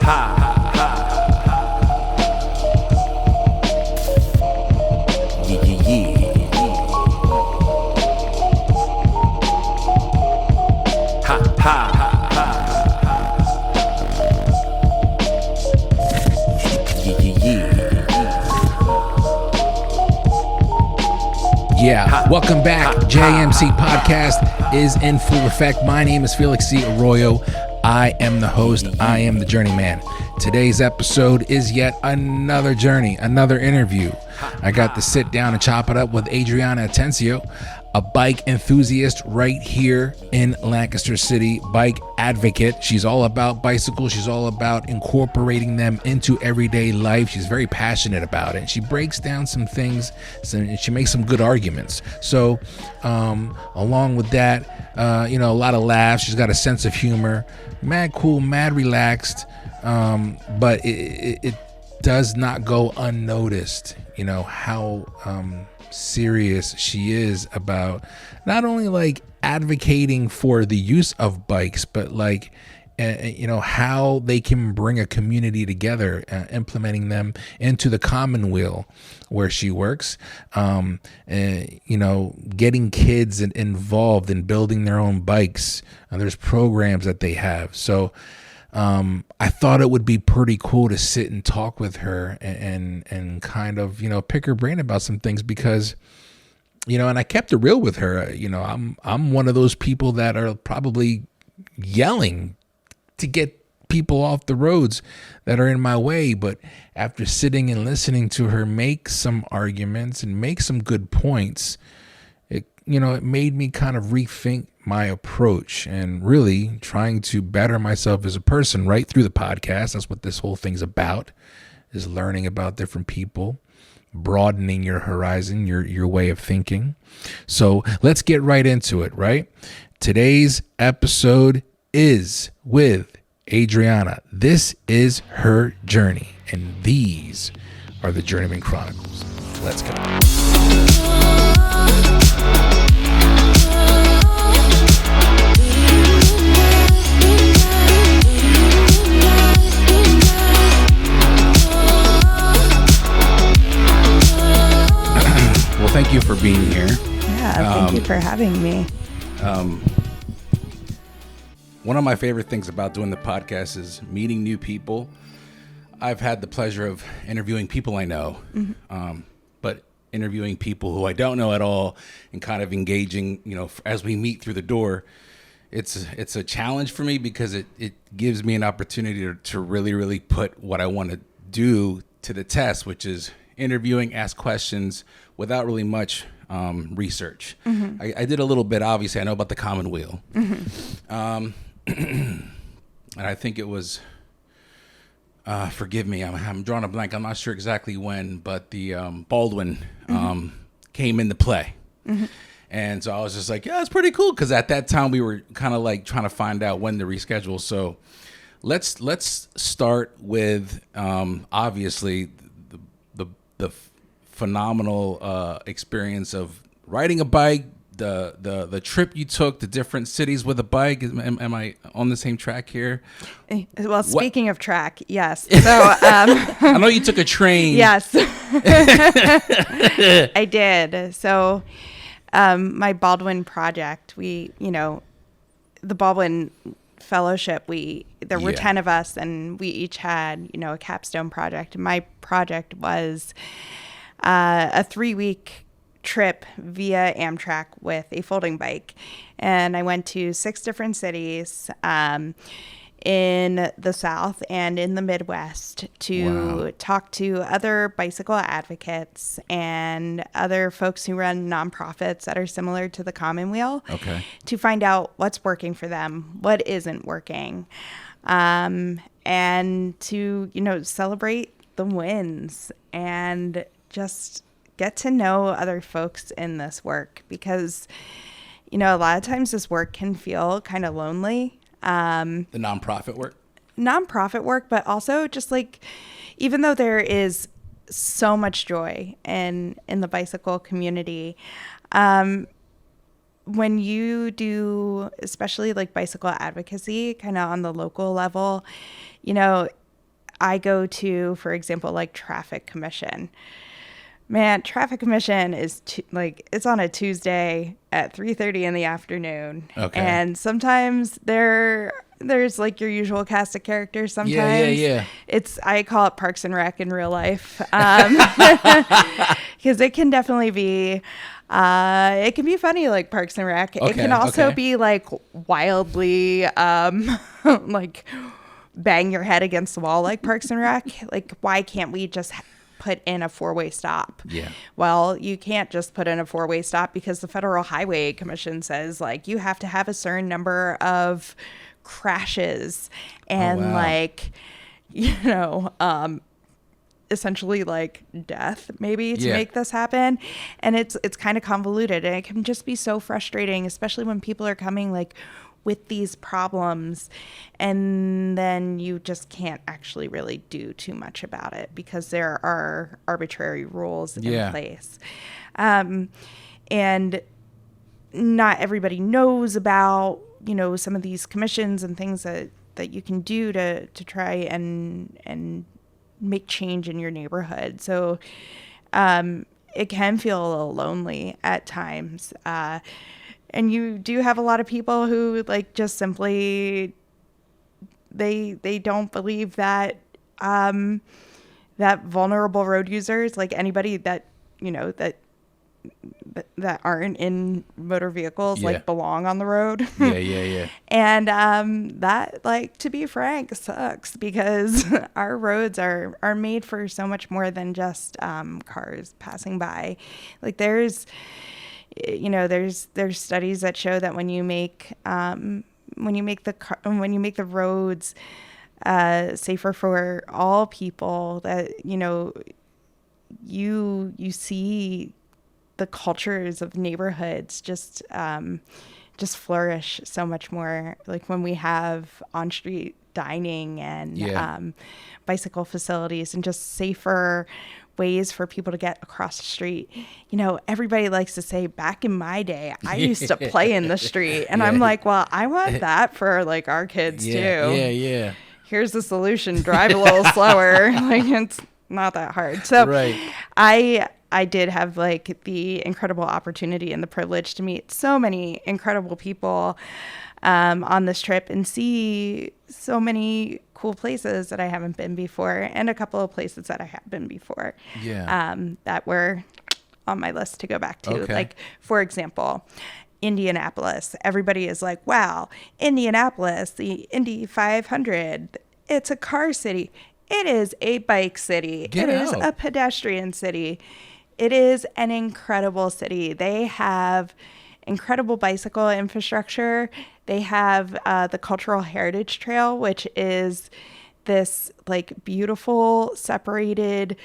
Yeah, welcome back. JMC Podcast is in full effect. My name is Felix C. Arroyo. I am the host. I am the journeyman. Today's episode is yet another journey, another interview. I got to sit down and chop it up with Adriana Atencio, a bike enthusiast right here in Lancaster City, bike advocate. She's all about bicycles. She's all about incorporating them into everyday life. She's very passionate about it. She breaks down some things and she makes some good arguments. So along with that, a lot of laughs. She's got a sense of humor, mad cool, mad relaxed, but it does not go unnoticed, how serious she is about not only like advocating for the use of bikes, but like how they can bring a community together, implementing them into the commonweal where she works, getting kids involved in building their own bikes. There's programs that they have. So I thought it would be pretty cool to sit and talk with her and kind of, pick her brain about some things because, and I kept it real with her. I'm one of those people that are probably yelling to get people off the roads that are in my way. But after sitting and listening to her make some arguments and make some good points, it made me kind of rethink my approach and really trying to better myself as a person right through the podcast. That's what this whole thing's about, is learning about different people, broadening your horizon, your way of thinking. So let's get right into it, right? Today's episode is with Adriana. This is her journey, and these are the Journeyman Chronicles. Let's go. Well, thank you for being here. Yeah, thank you for having me. One of my favorite things about doing the podcast is meeting new people. I've had the pleasure of interviewing people I know, but interviewing people who I don't know at all and kind of engaging, as we meet through the door, it's a challenge for me because it gives me an opportunity to really, really put what I want to do to the test, which is interviewing, ask questions without really much research. I did a little bit, obviously. I know about the Commonweal. And I think it was, forgive me, I'm drawing a blank. I'm not sure exactly when, but the Baldwin came into play. And so I was just like, yeah, it's pretty cool. Because at that time we were kind of like trying to find out when to reschedule. So let's start with obviously the phenomenal experience of riding a bike, the trip you took to different cities with a bike. Am I on the same track here? Well, speaking of track, yes. So I know you took a train. Yes, I did. So my Baldwin project, the Baldwin Fellowship, there were 10 of us, and we each had a capstone project. My project was a 3-week trip via Amtrak with a folding bike, and I went to 6 different cities in the South and in the Midwest to talk to other bicycle advocates and other folks who run nonprofits that are similar to the Commonweal, to find out what's working for them, what isn't working, and to celebrate the wins and just get to know other folks in this work, because a lot of times this work can feel kind of lonely. The nonprofit work, but also just like, even though there is so much joy in the bicycle community, when you do, especially like bicycle advocacy kind of on the local level, I go to, for example, like traffic commission. Man, traffic commission is it's on a Tuesday at 3:30 in the afternoon. Okay. And sometimes there's like your usual cast of characters. Sometimes I call it Parks and Rec in real life. Because it can definitely be, it can be funny like Parks and Rec. It can also be like wildly, like bang your head against the wall like Parks and Rec. Like, why can't we just put in a 4-way stop? Yeah. Well, you can't just put in a 4-way stop because the Federal Highway Commission says like you have to have a certain number of crashes and like, you know, essentially like death maybe to make this happen. And it's kind of convoluted, and it can just be so frustrating, especially when people are coming like with these problems, and then you just can't actually really do too much about it because there are arbitrary rules in place. And not everybody knows about, you know, some of these commissions and things that you can do to try and make change in your neighborhood. So it can feel a little lonely at times. And you do have a lot of people who like just simply they don't believe that that vulnerable road users, like anybody that, you know, that aren't in motor vehicles like belong on the road. And that, like, to be frank, sucks because our roads are made for so much more than just cars passing by. Like there's studies that show that when you make the roads safer for all people, that, you know, you see the cultures of neighborhoods just flourish so much more. Like when we have on-street dining and bicycle facilities and just safer ways for people to get across the street. You know, everybody likes to say, back in my day, I used to play in the street. And I'm like, well, I want that for like our kids too. Here's the solution. Drive a little slower. Like, it's not that hard. So I did have like the incredible opportunity and the privilege to meet so many incredible people on this trip and see so many cool places that I haven't been before, and a couple of places that I have been before that were on my list to go back to. Like, for example, Indianapolis. Everybody is like, wow, Indianapolis, the Indy 500, it's a car city. It is a bike city. It is a pedestrian city. It is an incredible city. They have incredible bicycle infrastructure. They have the Cultural Heritage Trail, which is this like beautiful separated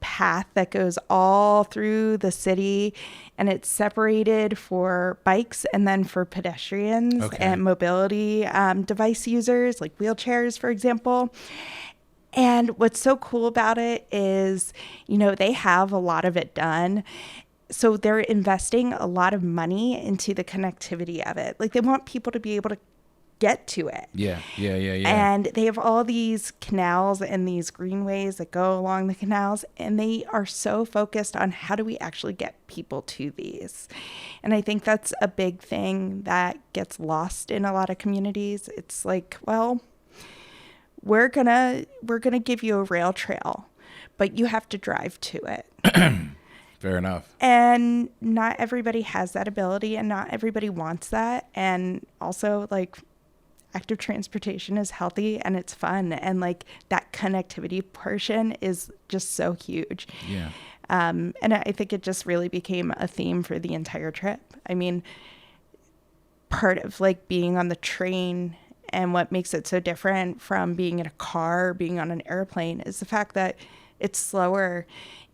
path that goes all through the city, and it's separated for bikes and then for pedestrians and mobility device users like wheelchairs, for example. And what's so cool about it is, you know, they have a lot of it done. So they're investing a lot of money into the connectivity of it. Like, they want people to be able to get to it. Yeah. And they have all these canals and these greenways that go along the canals, and they are so focused on how do we actually get people to these. And I think that's a big thing that gets lost in a lot of communities. It's like, well, we're gonna give you a rail trail, but you have to drive to it. Fair enough. And not everybody has that ability, and not everybody wants that. And also, like, active transportation is healthy and it's fun, and like that connectivity portion is just so huge. And I think it just really became a theme for the entire trip. I mean, part of like being on the train and what makes it so different from being in a car, being on an airplane, is the fact that it's slower.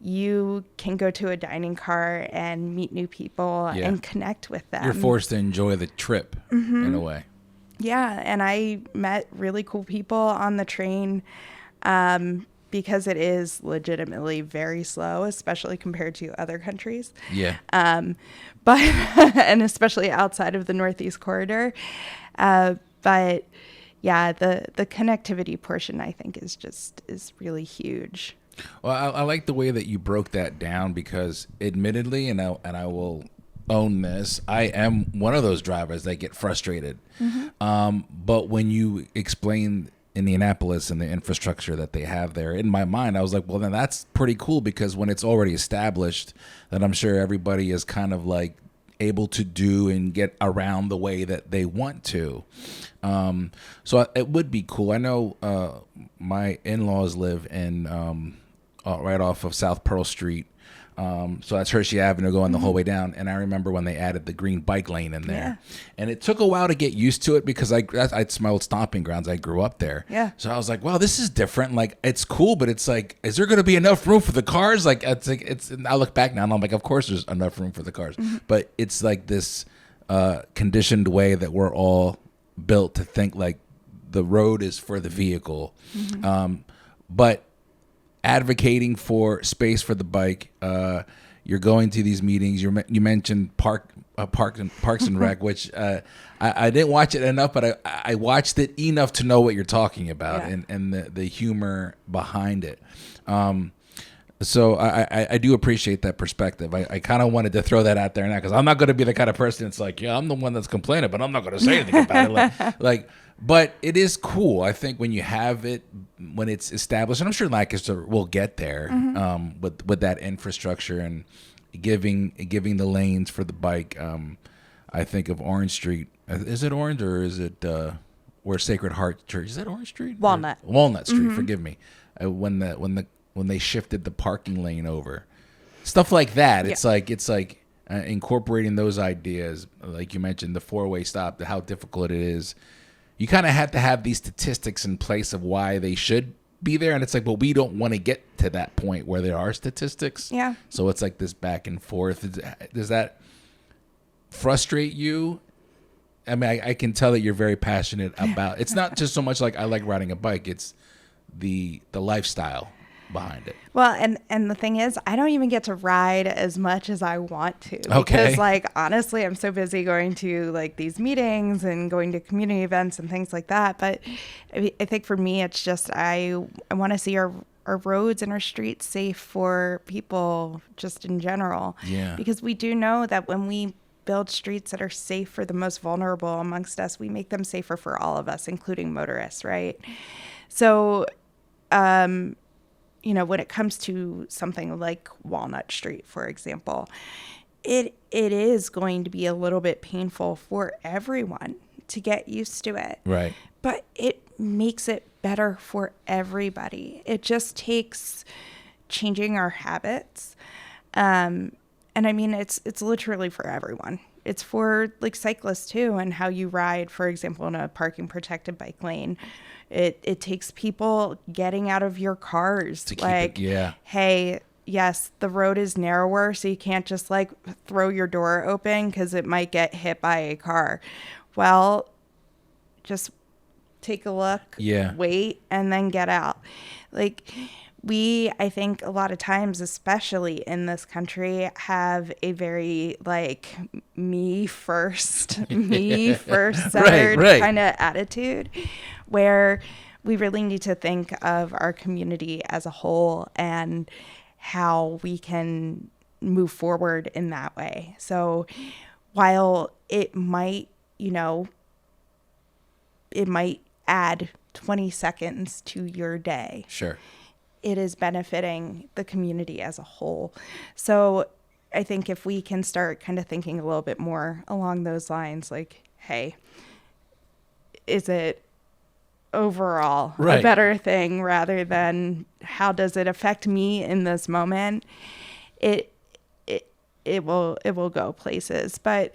You can go to a dining car and meet new people and connect with them. You're forced to enjoy the trip in a way. Yeah, and I met really cool people on the train because it is legitimately very slow, especially compared to other countries. But and especially outside of the Northeast Corridor. But yeah, the connectivity portion, I think, is really huge. Well, I like the way that you broke that down, because admittedly, and I will own this, I am one of those drivers that get frustrated. But when you explain Indianapolis and the infrastructure that they have there, in my mind, I was like, well, then that's pretty cool, because when it's already established, then I'm sure everybody is kind of like able to do and get around the way that they want to. So it would be cool. I know my in-laws live in right off of South Pearl Street. So that's Hershey Avenue going the whole way down. And I remember when they added the green bike lane in there. And it took a while to get used to it, because it's my old stomping grounds. I grew up there. Yeah. So I was like, wow, this is different. Like, it's cool, but it's like, is there going to be enough room for the cars? Like, I look back now and I'm like, of course there's enough room for the cars. But it's like this conditioned way that we're all built to think like the road is for the vehicle. But advocating for space for the bike, you're going to these meetings. You mentioned Parks and Rec, which I didn't watch it enough, but I watched it enough to know what you're talking about, and the humor behind it. So I do appreciate that perspective. I kind of wanted to throw that out there now, because I'm not going to be the kind of person that's like, yeah, I'm the one that's complaining, but I'm not going to say anything about it. But it is cool, I think, when you have it, when it's established, and I'm sure Lancaster will get there with that infrastructure and giving the lanes for the bike. I think of Orange Street. Is it Orange, or is it where Sacred Heart Church? Is that Orange Street? Walnut Street. Forgive me. When they shifted the parking lane over, stuff like that. It's like incorporating those ideas, like you mentioned, the four-way stop, how difficult it is. You kind of have to have these statistics in place of why they should be there. And it's like, well, we don't want to get to that point where there are statistics. Yeah. So it's like this back and forth. Does that frustrate you? I mean, I can tell that you're very passionate about, it's not just so much like I like riding a bike. It's the lifestyle behind it. Well, and the thing is, I don't even get to ride as much as I want to. Okay. Because, like, honestly, I'm so busy going to, like, these meetings and going to community events and things like that. But I think for me, it's just I want to see our roads and our streets safe for people just in general. Yeah. Because we do know that when we build streets that are safe for the most vulnerable amongst us, we make them safer for all of us, including motorists, right? So, when it comes to something like Walnut Street, for example, it is going to be a little bit painful for everyone to get used to it. Right. But it makes it better for everybody. It just takes changing our habits. And I mean, it's literally for everyone. It's for, like, cyclists too, and how you ride, for example, in a parking protected bike lane. It takes people getting out of your cars to hey, yes, the road is narrower, so you can't just, like, throw your door open because it might get hit by a car. Well, just take a look, wait, and then get out. Like, I think a lot of times, especially in this country, have a very, like, me first centered kind of attitude, where we really need to think of our community as a whole and how we can move forward in that way. So while it might, it might add 20 seconds to your day. Sure. It is benefiting the community as a whole. So I think if we can start kind of thinking a little bit more along those lines, like, hey, is it overall a better thing rather than how does it affect me in this moment? It will go places. But,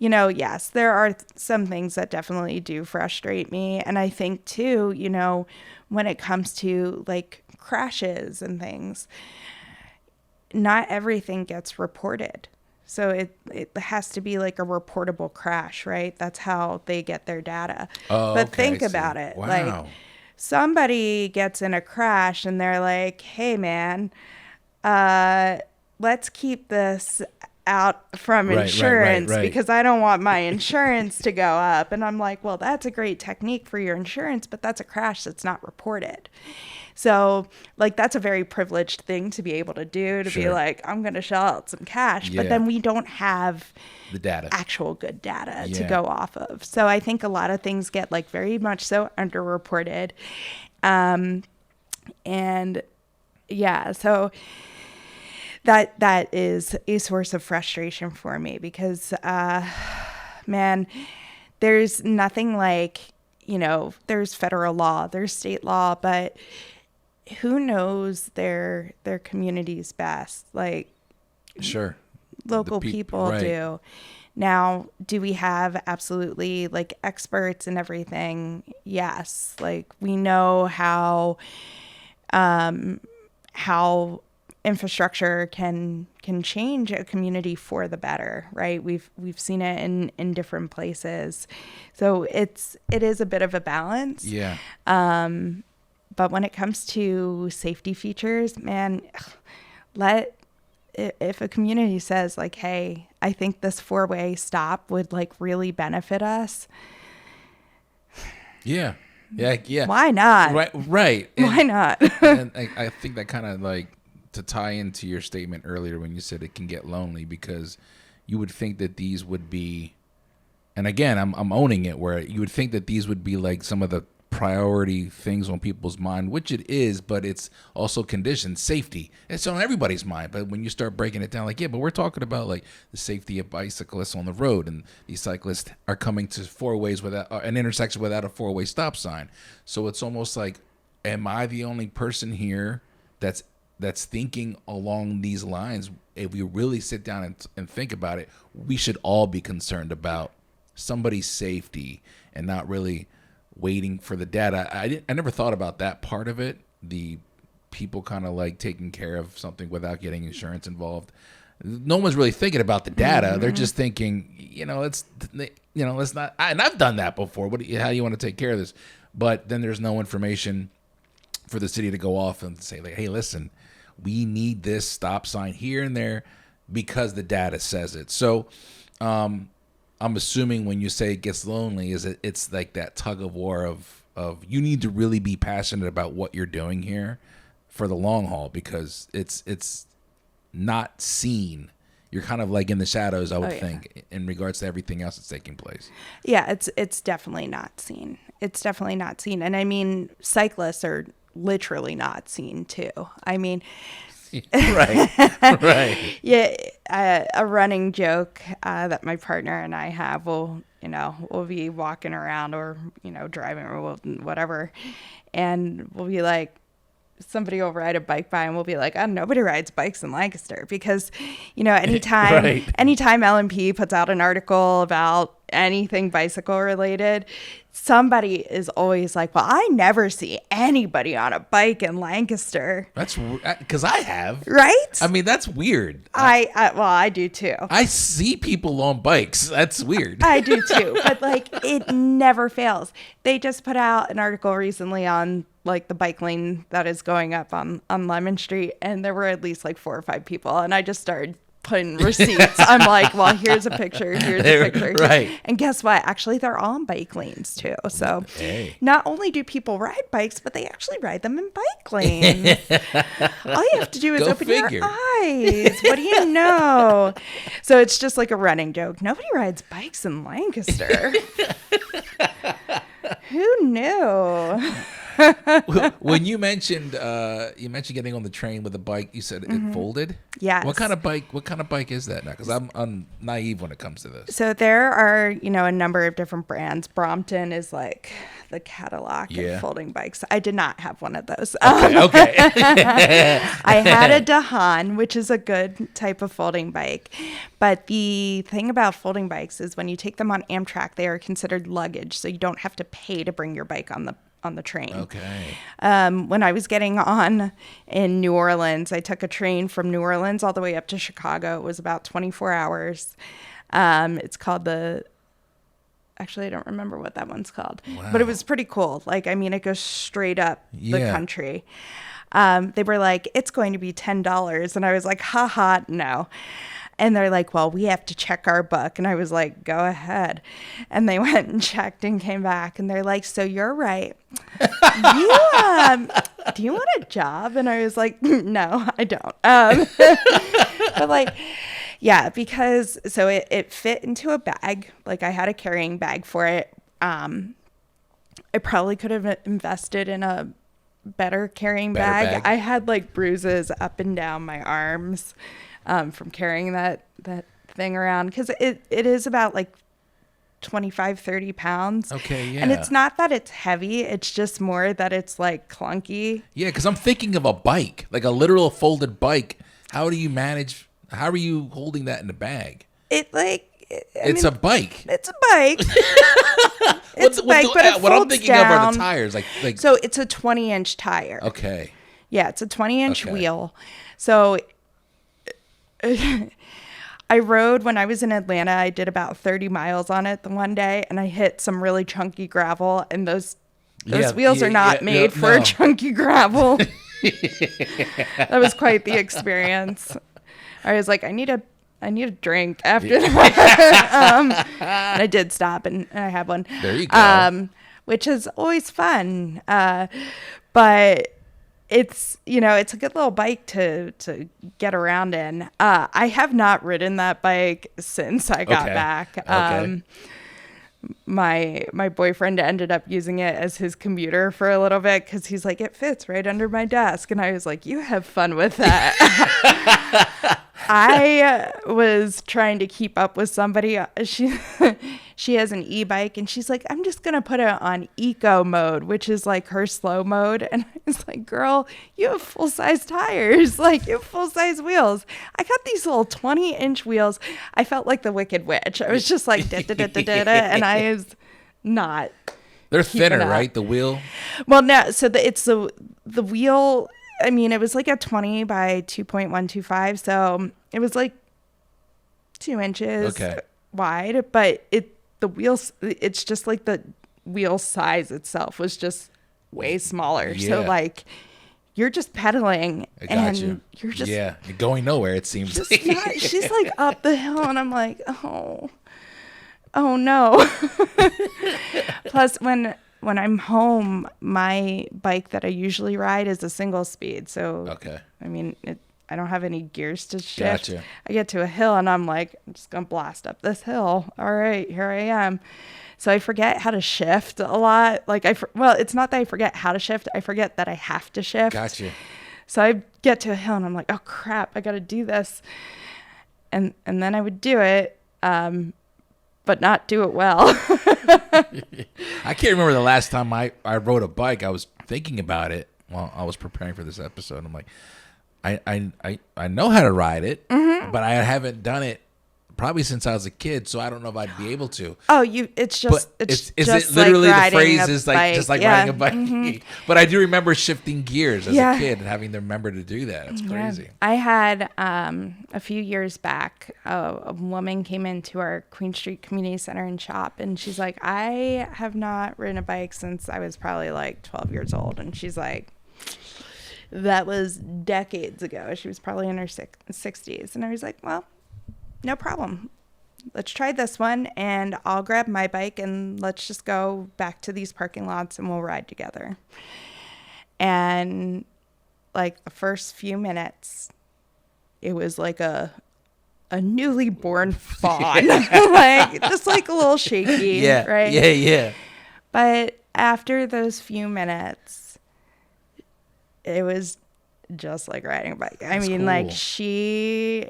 yes, there are some things that definitely do frustrate me. And I think too, when it comes to, like, crashes and things, not everything gets reported. So it has to be like a reportable crash, right? That's how they get their data. Oh, but okay, think about it. Wow. Like, somebody gets in a crash and they're like, hey, man, let's keep this out from insurance because I don't want my insurance to go up. And I'm like, well, that's a great technique for your insurance, but that's a crash that's not reported. So like, that's a very privileged thing to be able to do, to be like, I'm going to shell out some cash, but then we don't have the data, actual good data to go off of. So I think a lot of things get like very much so underreported. And yeah, so that is a source of frustration for me because, man, there's nothing like, you know, there's federal law, there's state law, but who knows their communities best? Like, sure, local people do. Now, do we have absolutely like experts and everything? Yes. Like, we know how infrastructure can change a community for the better, right? We've seen it in different places. So it is a bit of a balance. Yeah. But when it comes to safety features, man, if a community says like, hey, I think this 4-way stop would like really benefit us. Yeah. Why not? Right. And, why not? And I think that kind of like, to tie into your statement earlier when you said it can get lonely, because you would think that these would be, and again, I'm owning it, where you would think that these would be like some of the priority things on people's mind, which it is, but it's also conditions, safety. It's on everybody's mind. But when you start breaking it down, like, yeah, but we're talking about like the safety of bicyclists on the road, and these cyclists are coming to 4-ways without an intersection without a 4-way stop sign. So it's almost like, am I the only person here that's thinking along these lines? If we really sit down and think about it, we should all be concerned about somebody's safety and not really waiting for the data. I never thought about that part of it. The people kind of like taking care of something without getting insurance involved. No one's really thinking about the data. Mm-hmm. They're just thinking, let's not. And I've done that before. How do you want to take care of this? But then there's no information for the city to go off and say like, hey, listen, we need this stop sign here and there because the data says it. So I'm assuming when you say it gets lonely, it's like that tug of war of you need to really be passionate about what you're doing here for the long haul, because it's not seen. You're kind of like in the shadows, I would think, in regards to everything else that's taking place. Yeah, it's definitely not seen. It's definitely not seen. And I mean, cyclists are literally not seen too. I mean, right. Yeah, a running joke that my partner and I have. We'll be walking around or driving or whatever, and we'll be like, somebody will ride a bike by and we'll be like, oh, nobody rides bikes in Lancaster, because anytime L&P puts out an article about anything bicycle related, somebody is always like, well, I never see anybody on a bike in Lancaster. That's because I have. Right? I mean, that's weird. I do too. I see people on bikes. That's weird. I do too. But like, it never fails. They just put out an article recently on like the bike lane that is going up on Lemon Street, and there were at least like 4 or 5 people, and I just started putting receipts. I'm like, well, here's a picture, right? And guess what? Actually, they're all in bike lanes too. So not only do people ride bikes, but they actually ride them in bike lanes. All you have to do is open your eyes. What do you know? So it's just like a running joke. Nobody rides bikes in Lancaster. Who knew? When you mentioned getting on the train with a bike, you said it folded. Yes. What kind of bike is that now? Because I'm naive when it comes to this. So there are a number of different brands. Brompton is like the Cadillac of folding bikes. I did not have one of those. Okay. I had a Dahan, which is a good type of folding bike. But the thing about folding bikes is when you take them on Amtrak, they are considered luggage, so you don't have to pay to bring your bike on the train. Okay. When I was getting on in New Orleans, I took a train from New Orleans all the way up to Chicago. It was about 24 hours. It's called actually, I don't remember what that one's called, but it was pretty cool. Like, I mean, it goes straight up the country. They were like, it's going to be $10. And I was like, haha, no. And they're like, well, we have to check our book. And I was like, go ahead. And they went and checked and came back. And they're like, so you're right. Do you want a job? And I was like, no, I don't. But like, yeah, because so it fit into a bag. Like I had a carrying bag for it. I probably could have invested in a better carrying bag. I had like bruises up and down my arms from carrying that thing around, because it is about like 25, 30 pounds. Okay, yeah. And it's not that it's heavy, it's just more that it's like clunky. Yeah, because I'm thinking of a bike, like a literal folded bike. How are you holding that in the bag? It's a bike. It's a bike. It's a bike, but it folds what I'm thinking down. of are the tires. Like so it's a 20-inch tire. Okay. Yeah, it's a 20-inch wheel. So I rode, when I was in Atlanta, I did about 30 miles on it the one day, and I hit some really chunky gravel, and those wheels are not made for chunky gravel. That was quite the experience. I was like, I need a drink after that. And I did stop and I had one. There you go. Which is always fun. But it's a good little bike to get around in. I have not ridden that bike since I got back. Okay. My boyfriend ended up using it as his commuter for a little bit, because he's like, it fits right under my desk. And I was like, you have fun with that. I was trying to keep up with somebody. She has an e-bike, and she's like, I'm just going to put it on eco mode, which is like her slow mode. And I was like, girl, you have full-size tires. Like, you have full-size wheels. I got these little 20-inch wheels. I felt like the Wicked Witch. I was just like, da-da-da-da-da, and I was not. They're thinner, right? The wheel? Well, no. So it's the wheel. I mean, it was like a 20 by 2.125. So it was like 2 inches wide, but the wheels, it's just like the wheel size itself was just way smaller. Yeah. So like you're just pedaling and you're just, you're going nowhere. It seems like she's like up the hill, and I'm like, oh no. Plus when I'm home, my bike that I usually ride is a single speed. So, I mean, I don't have any gears to shift. Gotcha. I get to a hill and I'm like, I'm just going to blast up this hill. All right, here I am. So I forget how to shift a lot. Like it's not that I forget how to shift. I forget that I have to shift. Gotcha. So I get to a hill and I'm like, oh crap, I got to do this. And then I would do it. But not do it well. I can't remember the last time I rode a bike. I was thinking about it while I was preparing for this episode. I'm like, I know how to ride it, but I haven't done it probably since I was a kid, so I don't know if I'd be able to. Oh, it's just is just it literally like the phrase is like bike. just like riding a bike? But I do remember shifting gears as a kid and having to remember to do that. It's crazy. I had a few years back, a woman came into our Queen Street Community Center and shop, and she's like, I have not ridden a bike since I was probably like 12 years old. And she's like, that was decades ago. She was probably in her 60s. And I was like, well, no problem. Let's try this one, and I'll grab my bike and let's just go back to these parking lots and we'll ride together. And like the first few minutes, it was like a newly born fawn, like just like a little shaky, right? Yeah. But after those few minutes, it was just like riding a bike. I mean, cool. Like she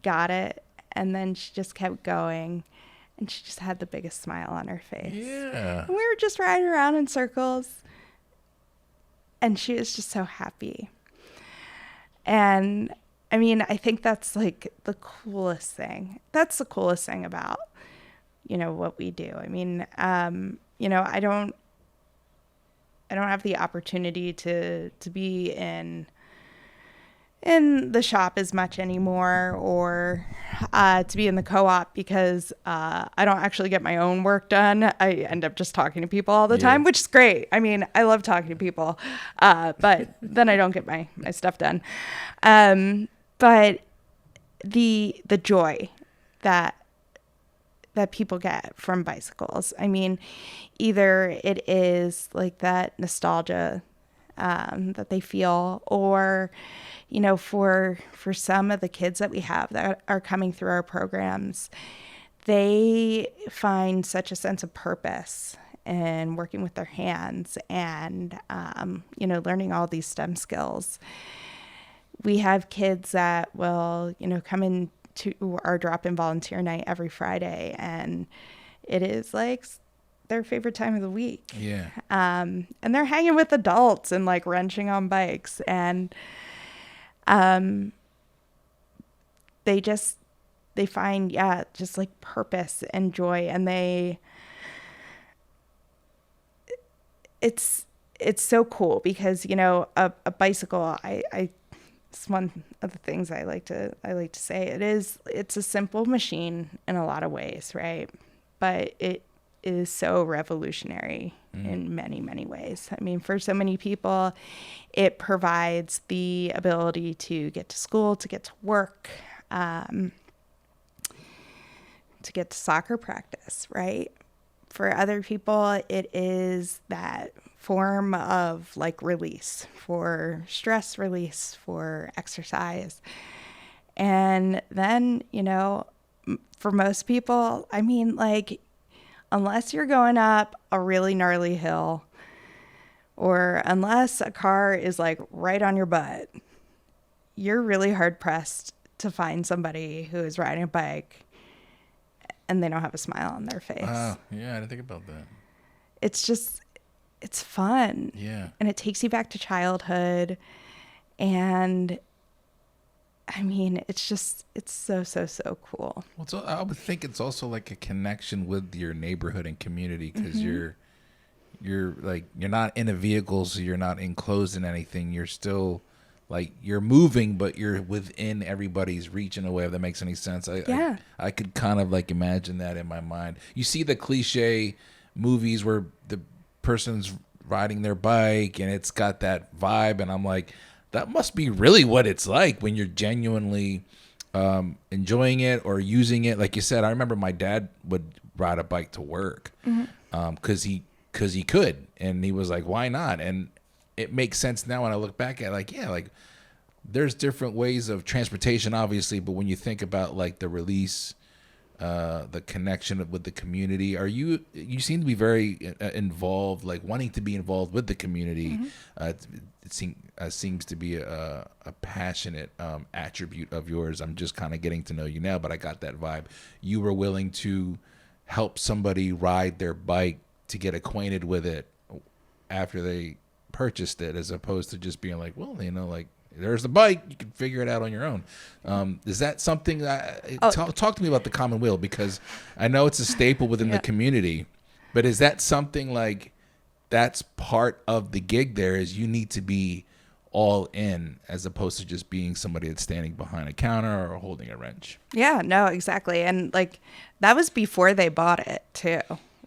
got it, and then she just kept going, and she just had the biggest smile on her face. Yeah. And we were just riding around in circles, and she was just so happy. And I mean, I think that's like the coolest thing. That's the coolest thing about, what we do. I mean, I don't have the opportunity to be in the shop as much anymore, or to be in the co-op, because I don't actually get my own work done. I end up just talking to people all the time, which is great. I mean, I love talking to people, but then I don't get my stuff done. But the joy that people get from bicycles. I mean, either it is like that nostalgia that they feel, or, you know, for some of the kids that we have that are coming through our programs, they find such a sense of purpose in working with their hands and, you know, learning all these STEM skills. We have kids that will, you know, come in to our drop-in volunteer night every Friday, and it is like their favorite time of the week. Yeah. And they're hanging with adults and like wrenching on bikes, and they find just like purpose and joy, and it's so cool because, you know, a bicycle, it's one of the things I like to say. It's a simple machine in a lot of ways, right? But it is so revolutionary in many, many ways. I mean, for so many people, it provides the ability to get to school, to get to work, to get to soccer practice, right? For other people, it is that form of like release, for stress release, for exercise. And then, you know, for most people, I mean, like, unless you're going up a really gnarly hill, or unless a car is like right on your butt, you're really hard pressed to find somebody who is riding a bike and they don't have a smile on their face. Yeah, I didn't think about that. It's fun. Yeah. And it takes you back to childhood. And I mean, it's so, so, so cool. Well, I would think it's also like a connection with your neighborhood and community, because you're not in a vehicle, so you're not enclosed in anything. You're still like, you're moving, but you're within everybody's reach in a way, if that makes any sense. I could kind of like imagine that in my mind. You see the cliche movies where the person's riding their bike and it's got that vibe, and I'm like, that must be really what it's like when you're genuinely enjoying it or using it. Like you said, I remember my dad would ride a bike to work because he could, and he was like, why not? And it makes sense now when I look back at, like, yeah, like there's different ways of transportation, obviously, but when you think about like the release, the connection with the community, you seem to be very involved, like wanting to be involved with the community. It seems to be a passionate attribute of yours. I'm just kind of getting to know you now, but I got that vibe. You were willing to help somebody ride their bike to get acquainted with it after they purchased it, as opposed to just being like, well, you know, like, there's the bike, you can figure it out on your own. Is that something talk to me about the Common Wheel, because I know it's a staple within the community, but is that something like that's part of the gig there, is you need to be all in as opposed to just being somebody that's standing behind a counter or holding a wrench? Yeah, no, exactly. And like, that was before they bought it too.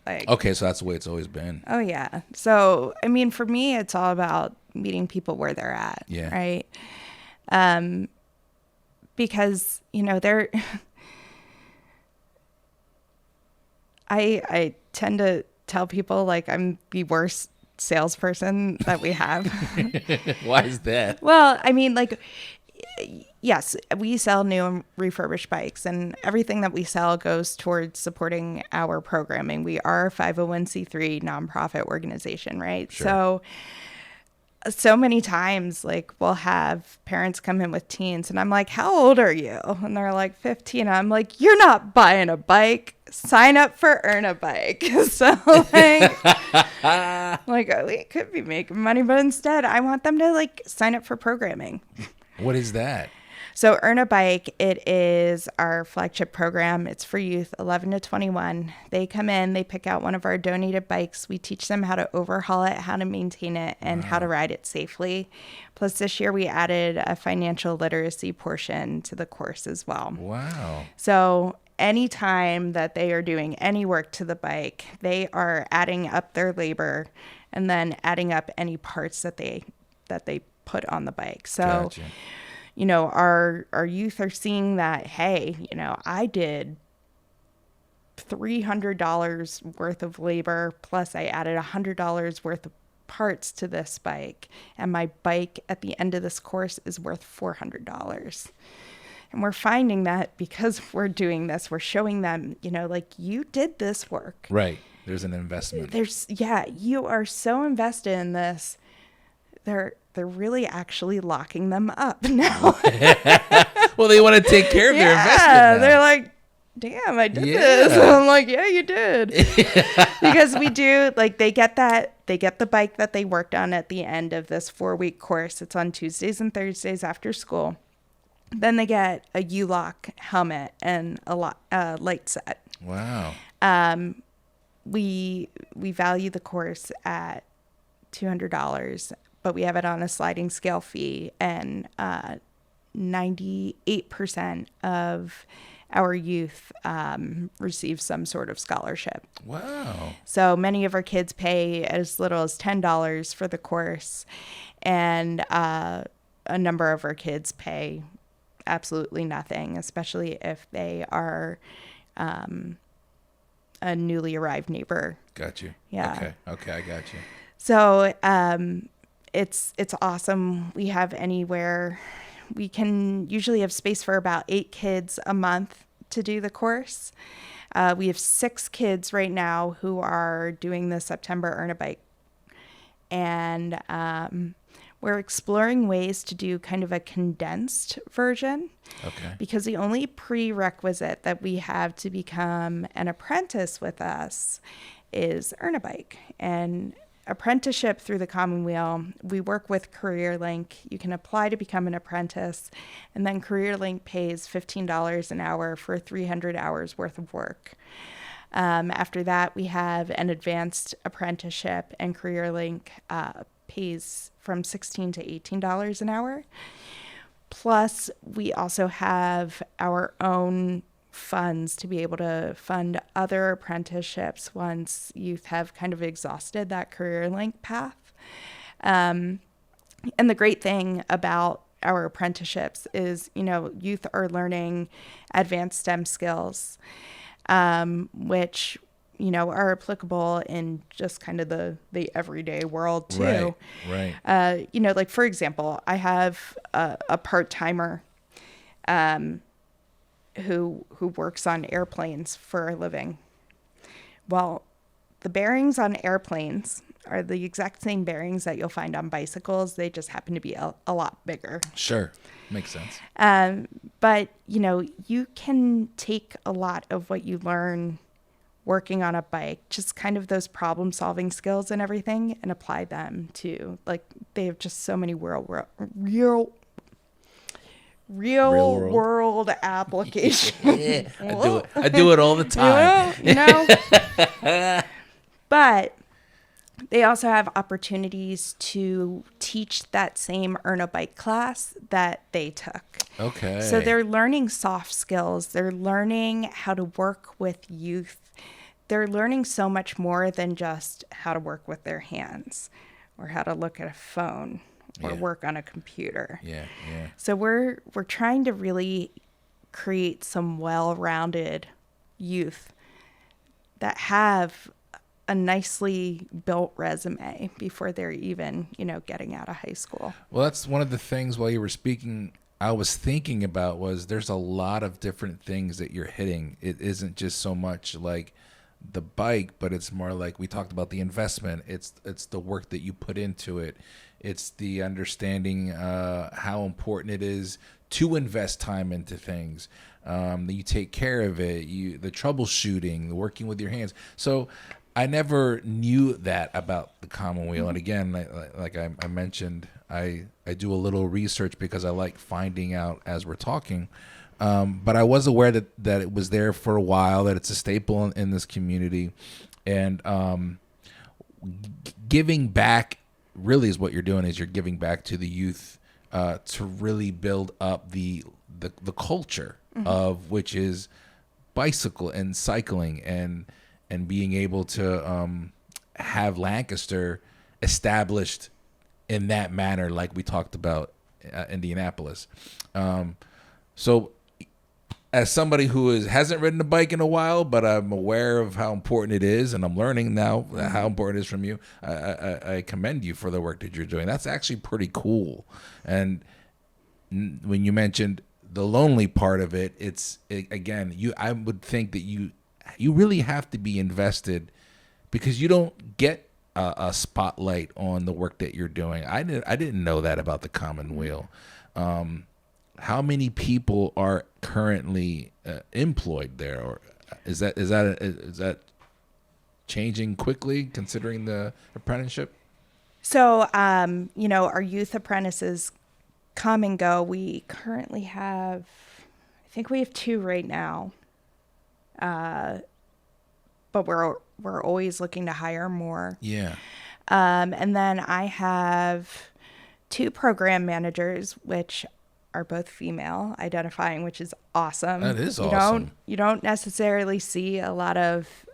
Like, okay, so that's the way it's always been. Oh yeah. So, I mean, for me, it's all about meeting people where they're at. Yeah. Right. Because, you know, I tend to tell people like I'm the worst salesperson that we have. Why is that? Well, I mean, like, yes, we sell new and refurbished bikes, and everything that we sell goes towards supporting our programming. We are a 501c3 nonprofit organization, right? Sure. So many times, like, we'll have parents come in with teens, and I'm like, how old are you? And they're like 15. I'm like, you're not buying a bike. Sign up for Earn a Bike. So, like, we could be making money, but instead, I want them to, like, sign up for programming. What is that? So Earn a Bike, it is our flagship program. It's for youth 11 to 21. They come in, they pick out one of our donated bikes. We teach them how to overhaul it, how to maintain it, and how to ride it safely. Plus, this year we added a financial literacy portion to the course as well. Wow. So anytime that they are doing any work to the bike, they are adding up their labor and then adding up any parts that they put on the bike. So, Gotcha. our youth are seeing that, hey, I did $300 worth of labor, plus I added $100 worth of parts to this bike, and my bike at the end of this course is worth $400. And we're finding that because we're doing this, we're showing them, you did this work. Right. There's an investment. You are so invested in this. They're really actually locking them up now. Well, they want to take care of their investment now. They're like, damn, I did this. And I'm like, yeah, you did. Because we do, they get the bike that they worked on at the end of this 4-week course. It's on Tuesdays and Thursdays after school. Then they get a U-lock helmet and a light set. Wow. We value the course at $200, but we have it on a sliding scale fee, and 98% of our youth receive some sort of scholarship. Wow. So many of our kids pay as little as $10 for the course, and a number of our kids pay absolutely nothing, especially if they are a newly arrived neighbor. Got you. Yeah. Okay, I got you. So it's awesome. We have we can usually have space for about 8 kids a month to do the course. We have 6 kids right now who are doing the September Earn a Bike. And we're exploring ways to do kind of a condensed version. Okay. Because the only prerequisite that we have to become an apprentice with us is Earn a Bike. And apprenticeship through the Commonweal, we work with CareerLink. You can apply to become an apprentice, and then CareerLink pays $15 an hour for 300 hours worth of work. After that, we have an advanced apprenticeship, and CareerLink pays from $16 to $18 an hour. Plus, we also have our own funds to be able to fund other apprenticeships once youth have kind of exhausted that CareerLink path. And the great thing about our apprenticeships is, youth are learning advanced STEM skills, which, are applicable in just kind of the everyday world too. Right. For example, I have a part-timer who works on airplanes for a living. Well, the bearings on airplanes are the exact same bearings that you'll find on bicycles. They just happen to be a lot bigger. Sure. Makes sense. But, you can take a lot of what you learn working on a bike, just kind of those problem solving skills and everything, and apply them to, they have just so many real world applications. Yeah, I do it all the time. But they also have opportunities to teach that same Earn a Bike class that they took. Okay. So they're learning soft skills. They're learning how to work with youth. They're learning so much more than just how to work with their hands or how to look at a phone or work on a computer. Yeah. So we're trying to really create some well-rounded youth that have a nicely built resume before they're even, getting out of high school. Well, that's one of the things while you were speaking I was thinking about was there's a lot of different things that you're hitting. It isn't just so much like the bike, but it's more like we talked about the investment. It's the work that you put into it. It's the understanding how important it is to invest time into things. That you take care of it. The troubleshooting, the working with your hands. So I never knew that about the Commonweal. And again, like I mentioned, I do a little research because I like finding out as we're talking. But I was aware that it was there for a while, that it's a staple in this community. And giving back really is what you're doing, is you're giving back to the youth to really build up the culture of which is bicycle and cycling and being able to have Lancaster established in that manner, like we talked about Indianapolis. So as somebody who hasn't ridden a bike in a while, but I'm aware of how important it is, and I'm learning now how important it is from you, I commend you for the work that you're doing. That's actually pretty cool. And when you mentioned the lonely part of it, I would think that you really have to be invested, because you don't get a spotlight on the work that you're doing. I didn't know that about the Common Wheel. How many people are currently employed there, or is that changing quickly considering the apprenticeship? So, our youth apprentices come and go. We currently have, I think we have 2 right now, but we're always looking to hire more. Yeah. And then I have 2 program managers, which are both female identifying, which is awesome. That is awesome. You don't necessarily see a lot of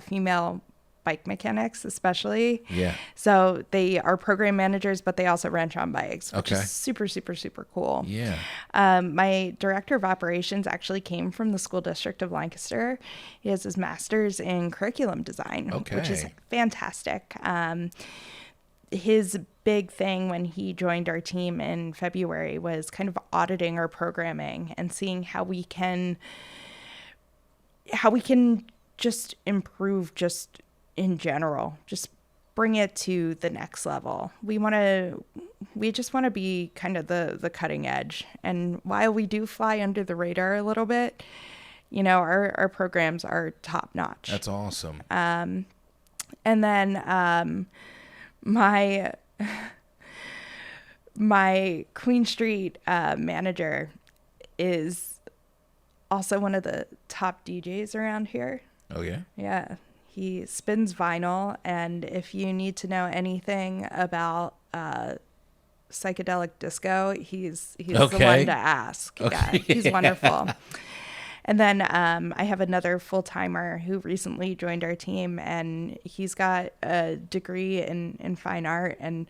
female bike mechanics, especially. Yeah. So they are program managers, but they also wrench on bikes, which Okay. is super, super, super cool. Yeah. My director of operations actually came from the school district of Lancaster. He has his master's in curriculum design, which is fantastic. His big thing when he joined our team in February was kind of auditing our programming and seeing how we can just improve just in general, just bring it to the next level. We just want to be kind of the cutting edge. And while we do fly under the radar a little bit, our programs are top notch. That's awesome. And then my Queen Street manager is also one of the top DJs around here. Oh yeah? Yeah. He spins vinyl, and if you need to know anything about psychedelic disco, he's the one to ask. Okay. Yeah, he's wonderful. And then I have another full-timer who recently joined our team, and he's got a degree in fine art. And,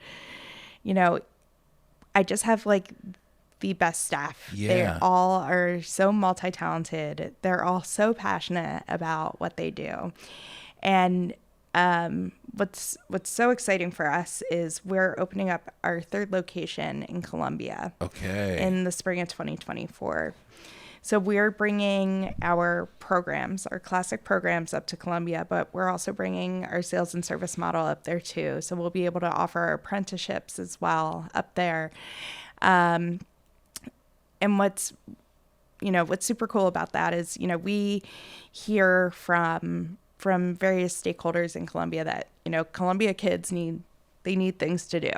I just have like the best staff. Yeah. They all are so multi-talented. They're all so passionate about what they do. And what's so exciting for us is we're opening up our 3rd location in Columbia. Okay. In the spring of 2024. So we're bringing our programs, our classic programs, up to Columbia, but we're also bringing our sales and service model up there too. So we'll be able to offer our apprenticeships as well up there. And what's super cool about that is, we hear from various stakeholders in Columbia that, Columbia kids need things to do.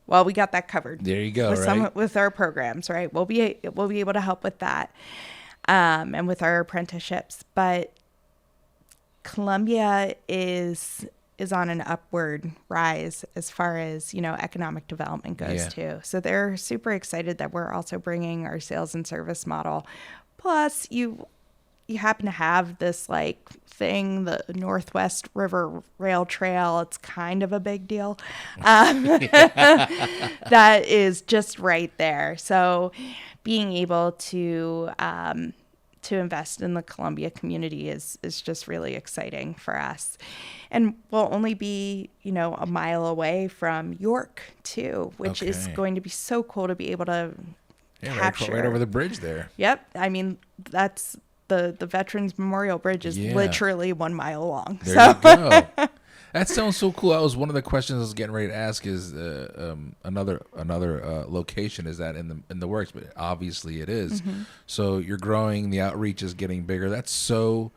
Well, we got that covered. There you go. With our programs, right? We'll be able to help with that, and with our apprenticeships. But Columbia is on an upward rise as far as economic development goes too. So they're super excited that we're also bringing our sales and service model. Plus, you happen to have this like thing, the Northwest River Rail Trail. It's kind of a big deal. That is just right there. So being able to invest in the Columbia community is just really exciting for us. And we'll only be, a mile away from York too, which is going to be so cool to be able to capture. Right over the bridge there. Yep. I mean, that's the Veterans Memorial Bridge is literally 1 mile long. There you go. That sounds so cool. That was one of the questions I was getting ready to ask. Is another location, is that in the works? But obviously it is. Mm-hmm. So you're growing. The outreach is getting bigger. That's so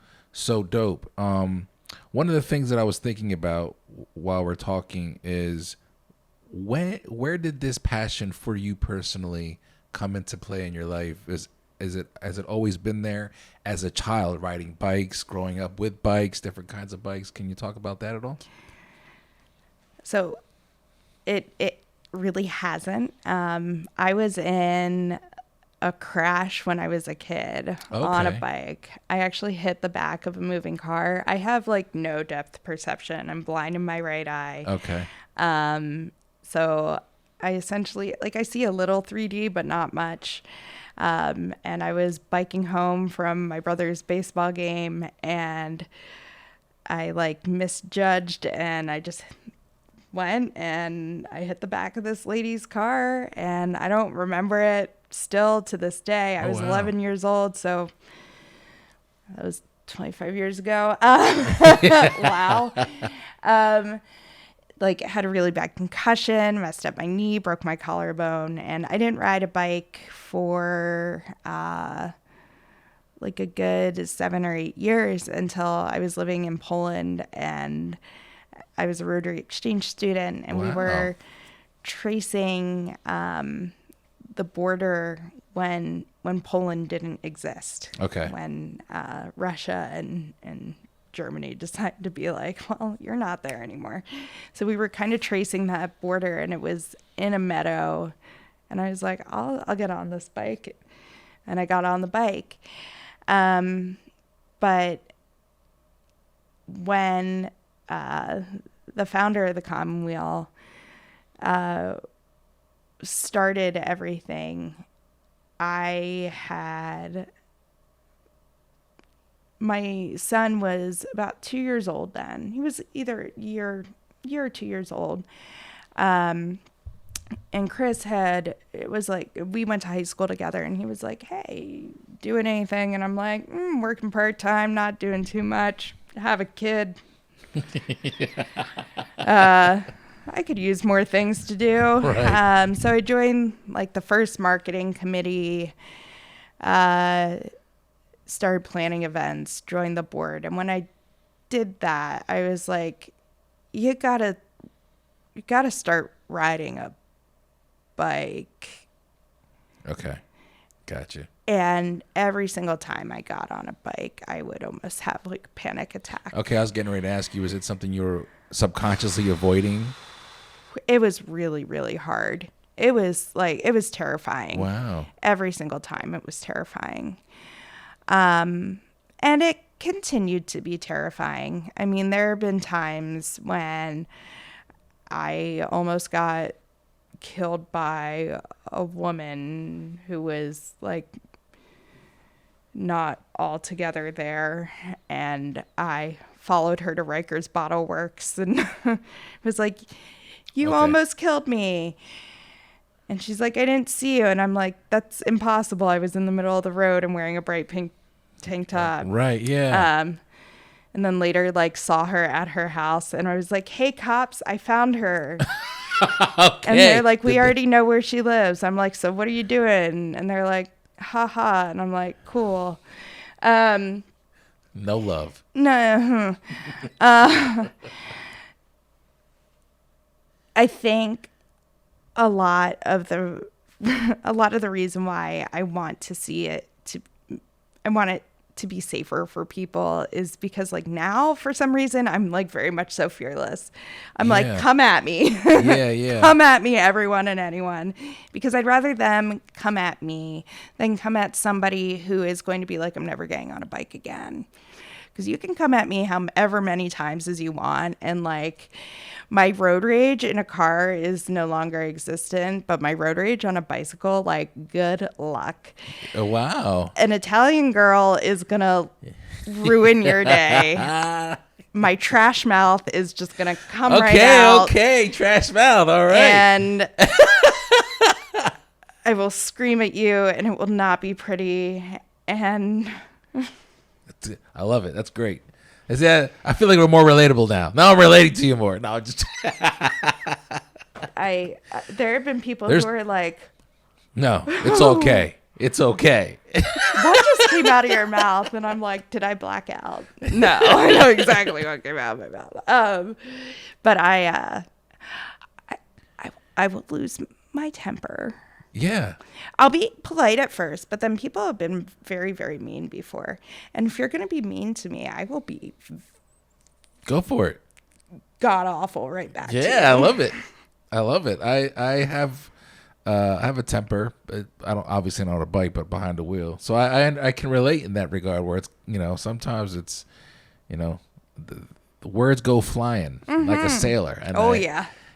dope. One of the things that I was thinking about while we're talking is where did this passion for you personally come into play in your life? Has it always been there as a child, riding bikes, growing up with bikes, different kinds of bikes? Can you talk about that at all? So it really hasn't. I was in a crash when I was a kid on a bike. I actually hit the back of a moving car. I have like no depth perception. I'm blind in my right eye. Okay. So essentially, like, I see a little 3D, but not much. And I was biking home from my brother's baseball game, and I like misjudged, and I just went and I hit the back of this lady's car, and I don't remember it still to this day. I was 11 years old, so that was 25 years ago. Wow. Like, had a really bad concussion, messed up my knee, broke my collarbone, and I didn't ride a bike for like a good 7 or 8 years until I was living in Poland, and I was a Rotary Exchange student, and we were tracing the border when Poland didn't exist. Okay. When Russia and Germany decided to be like, well, you're not there anymore. So we were kind of tracing that border, and it was in a meadow. And I was like, I'll get on this bike. And I got on the bike. But when the founder of the Commonweal started everything, my son was about 2 years old then. He was either a year or 2 years old. And Chris it was like, we went to high school together, and he was like, hey, doing anything? And I'm like, working part-time, not doing too much, have a kid. I could use more things to do. Right. So I joined like the first marketing committee, started planning events, joined the board. And when I did that, I was like, you gotta start riding a bike. Okay. Gotcha. And every single time I got on a bike, I would almost have like a panic attack. Okay. I was getting ready to ask you, is it something you were subconsciously avoiding? It was really, really hard. It was terrifying. Wow. Every single time it was terrifying. And it continued to be terrifying. I mean, there have been times when I almost got killed by a woman who was like not altogether there, and I followed her to Riker's Bottle Works and was like, you almost killed me. And she's like, I didn't see you. And I'm like, that's impossible. I was in the middle of the road and wearing a bright pink tank top. Right, yeah. And then later, like, saw her at her house, and I was like, hey, cops, I found her. Okay. And they're like, we already know where she lives. I'm like, so what are you doing? And they're like, ha. And I'm like, cool. No love. No. I think a lot of the reason why I want to see it I want it to be safer for people is because, like, now for some reason I'm like very much so fearless. I'm like, come at me. Yeah. Come at me, everyone and anyone, because I'd rather them come at me than come at somebody who is going to be like, I'm never getting on a bike again. Because you can come at me however many times as you want, and like, my road rage in a car is no longer existent, but my road rage on a bicycle, like, good luck. Oh, wow. An Italian girl is going to ruin your day. My trash mouth is just going to come right out. Okay, trash mouth, all right. And I will scream at you, and it will not be pretty. And I love it. That's great. I feel like we're more relatable now. Now I'm relating to you more. No, just there have been people who are like, no, it's okay. It's okay. What just came out of your mouth? And I'm like, did I black out? No, I know exactly what came out of my mouth. But I will lose my temper. Yeah. I'll be polite at first, but then people have been very, very mean before. And if you're going to be mean to me, I will be go for it. God awful right back. Yeah, I love it. I have a temper, but I don't obviously not on a bike, but behind the wheel. So I can relate in that regard where it's, sometimes it's, the words go flying like a sailor. And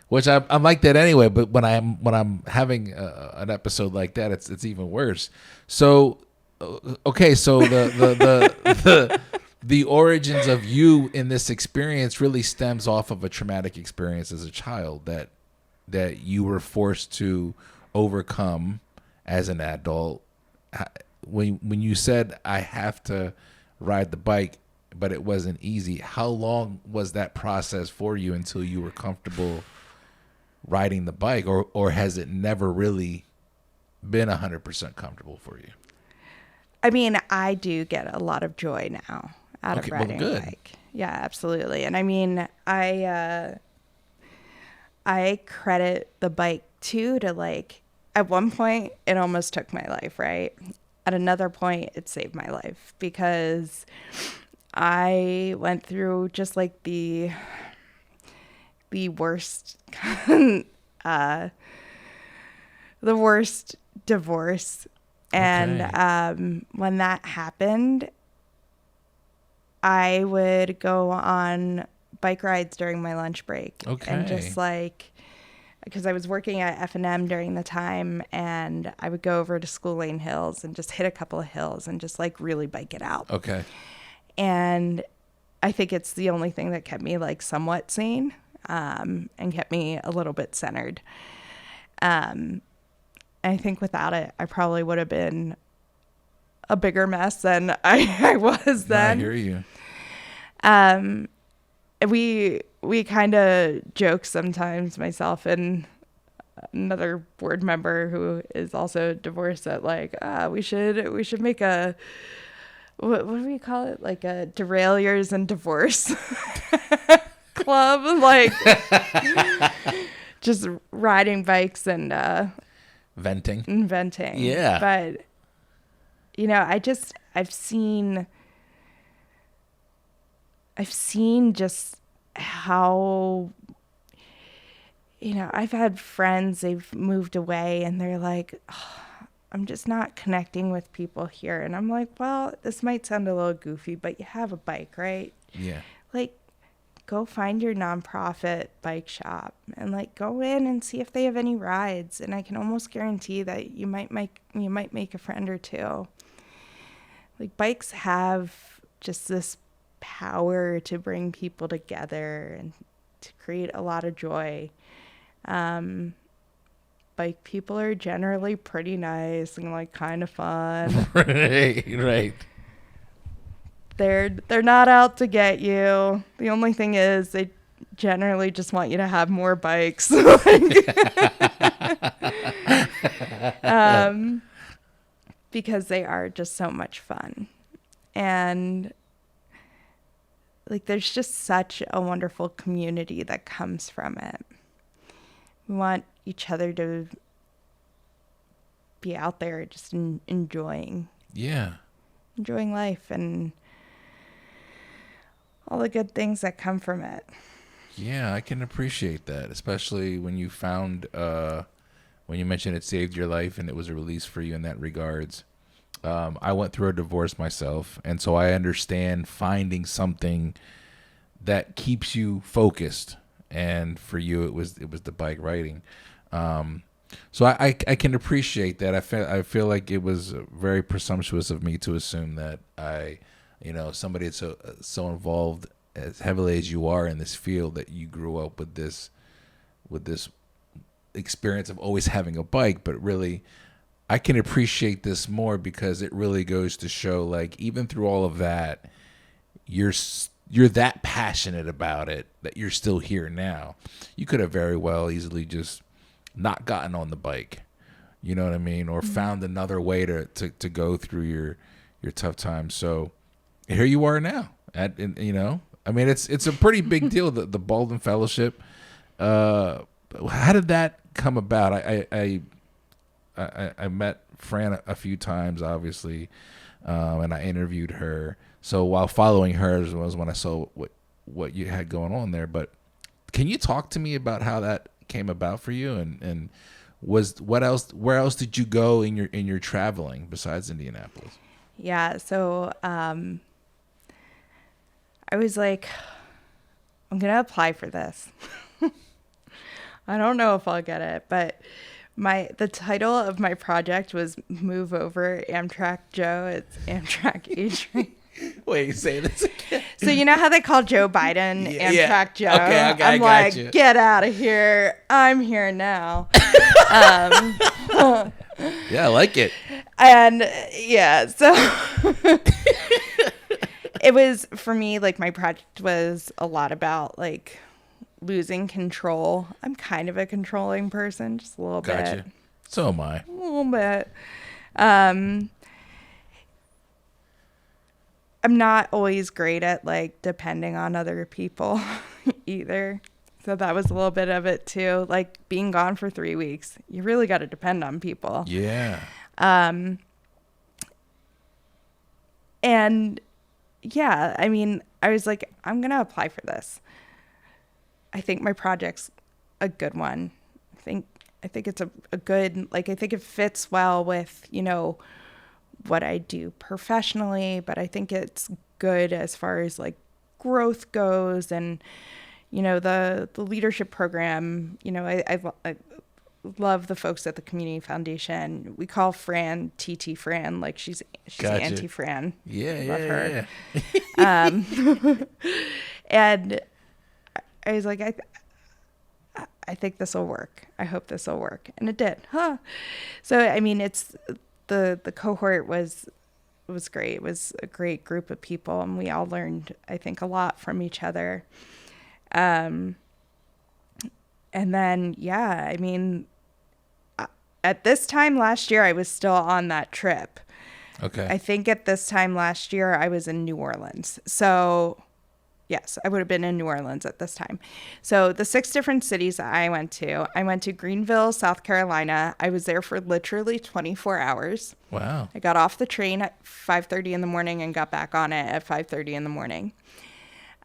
Which I'm like that anyway, but when I'm having an episode like that, it's even worse. So, okay, so the origins of you in this experience really stems off of a traumatic experience as a child that you were forced to overcome as an adult. When you said I have to ride the bike, but it wasn't easy, how long was that process for you until you were comfortable riding the bike, or has it never really been 100% comfortable for you? I mean, I do get a lot of joy now out of riding a bike. Yeah, absolutely. And I mean, I credit the bike too to, like, at one point it almost took my life, right? At another point it saved my life, because I went through just like the worst the worst divorce. And when that happened, I would go on bike rides during my lunch break. And just like, because I was working at F&M during the time, and I would go over to School Lane Hills and just hit a couple of hills and just like really bike it out. Okay. And I think it's the only thing that kept me like somewhat sane, and kept me a little bit centered. I think without it, I probably would have been a bigger mess than I was then. I hear you. We kind of joke sometimes, myself and another board member who is also divorced, that like, we should make a, what do we call it? Like a derailers and divorce club, like just riding bikes and venting. Yeah. But you know, I've seen just how, you know, I've had friends, they've moved away and they're like, oh, I'm just not connecting with people here. And I'm like, well, this might sound a little goofy, but you have a bike, right? Yeah. Like, go find your nonprofit bike shop and like go in and see if they have any rides. And I can almost guarantee that you might make a friend or two. Like, bikes have just this power to bring people together and to create a lot of joy. Bike people are generally pretty nice and like kind of fun. Right. They're not out to get you. The only thing is they generally just want you to have more bikes. Because they are just so much fun. And like, there's just such a wonderful community that comes from it. We want each other to be out there just enjoying life and all the good things that come from it. Yeah, I can appreciate that, especially when you found, when you mentioned it saved your life and it was a release for you in that regards. I went through a divorce myself, and so I understand finding something that keeps you focused. And for you, it was the bike riding. So I can appreciate that. I feel like it was very presumptuous of me to assume that somebody that's so involved as heavily as you are in this field, that you grew up with this experience of always having a bike. But really, I can appreciate this more because it really goes to show, like, even through all of that, you're that passionate about it that you're still here now. You could have very well easily just not gotten on the bike, you know what I mean, or found another way to go through your tough times. So here you are now. I mean, it's a pretty big deal. The Baldwin Fellowship. How did that come about? I met Fran a few times, obviously, and I interviewed her. So while following her was when I saw what you had going on there. But can you talk to me about how that came about for you, and where else did you go in your traveling besides Indianapolis? Yeah, so I was like, I'm gonna apply for this. I don't know if I'll get it, but the title of my project was Move Over Amtrak Joe. It's Amtrak Adrian. Wait, say this again. So you know how they call Joe Biden Amtrak Joe? Okay, I'm like, get out of here. I'm here now. Yeah, I like it. And yeah, so it was, for me, like, my project was a lot about like losing control. I'm kind of a controlling person, just a little bit. So am I. A little bit. I'm not always great at like depending on other people either. So that was a little bit of it too. Like being gone for 3 weeks, you really got to depend on people. Yeah. And yeah, I mean, I was like, I'm going to apply for this. I think my project's a good one. I think it's a good, like, I think it fits well with, you know, what I do professionally, but I think it's good as far as like growth goes. And, you know, the leadership program, you know, I love the folks at the Community Foundation. We call Fran TT Fran, like she's Gotcha. Auntie Fran. Yeah, love her. Yeah. And I was like, I think this will work. I hope this will work. And it did. Huh. So, I mean, it's the cohort was great. It was a great group of people, and we all learned, I think, a lot from each other. And then, yeah, I mean, at this time last year, I was still on that trip. Okay. I think at this time last year, I was in New Orleans. So yes, I would have been in New Orleans at this time. So the 6 different cities that I went to Greenville, South Carolina. I was there for literally 24 hours. Wow. I got off the train at 5:30 in the morning and got back on it at 5:30 in the morning.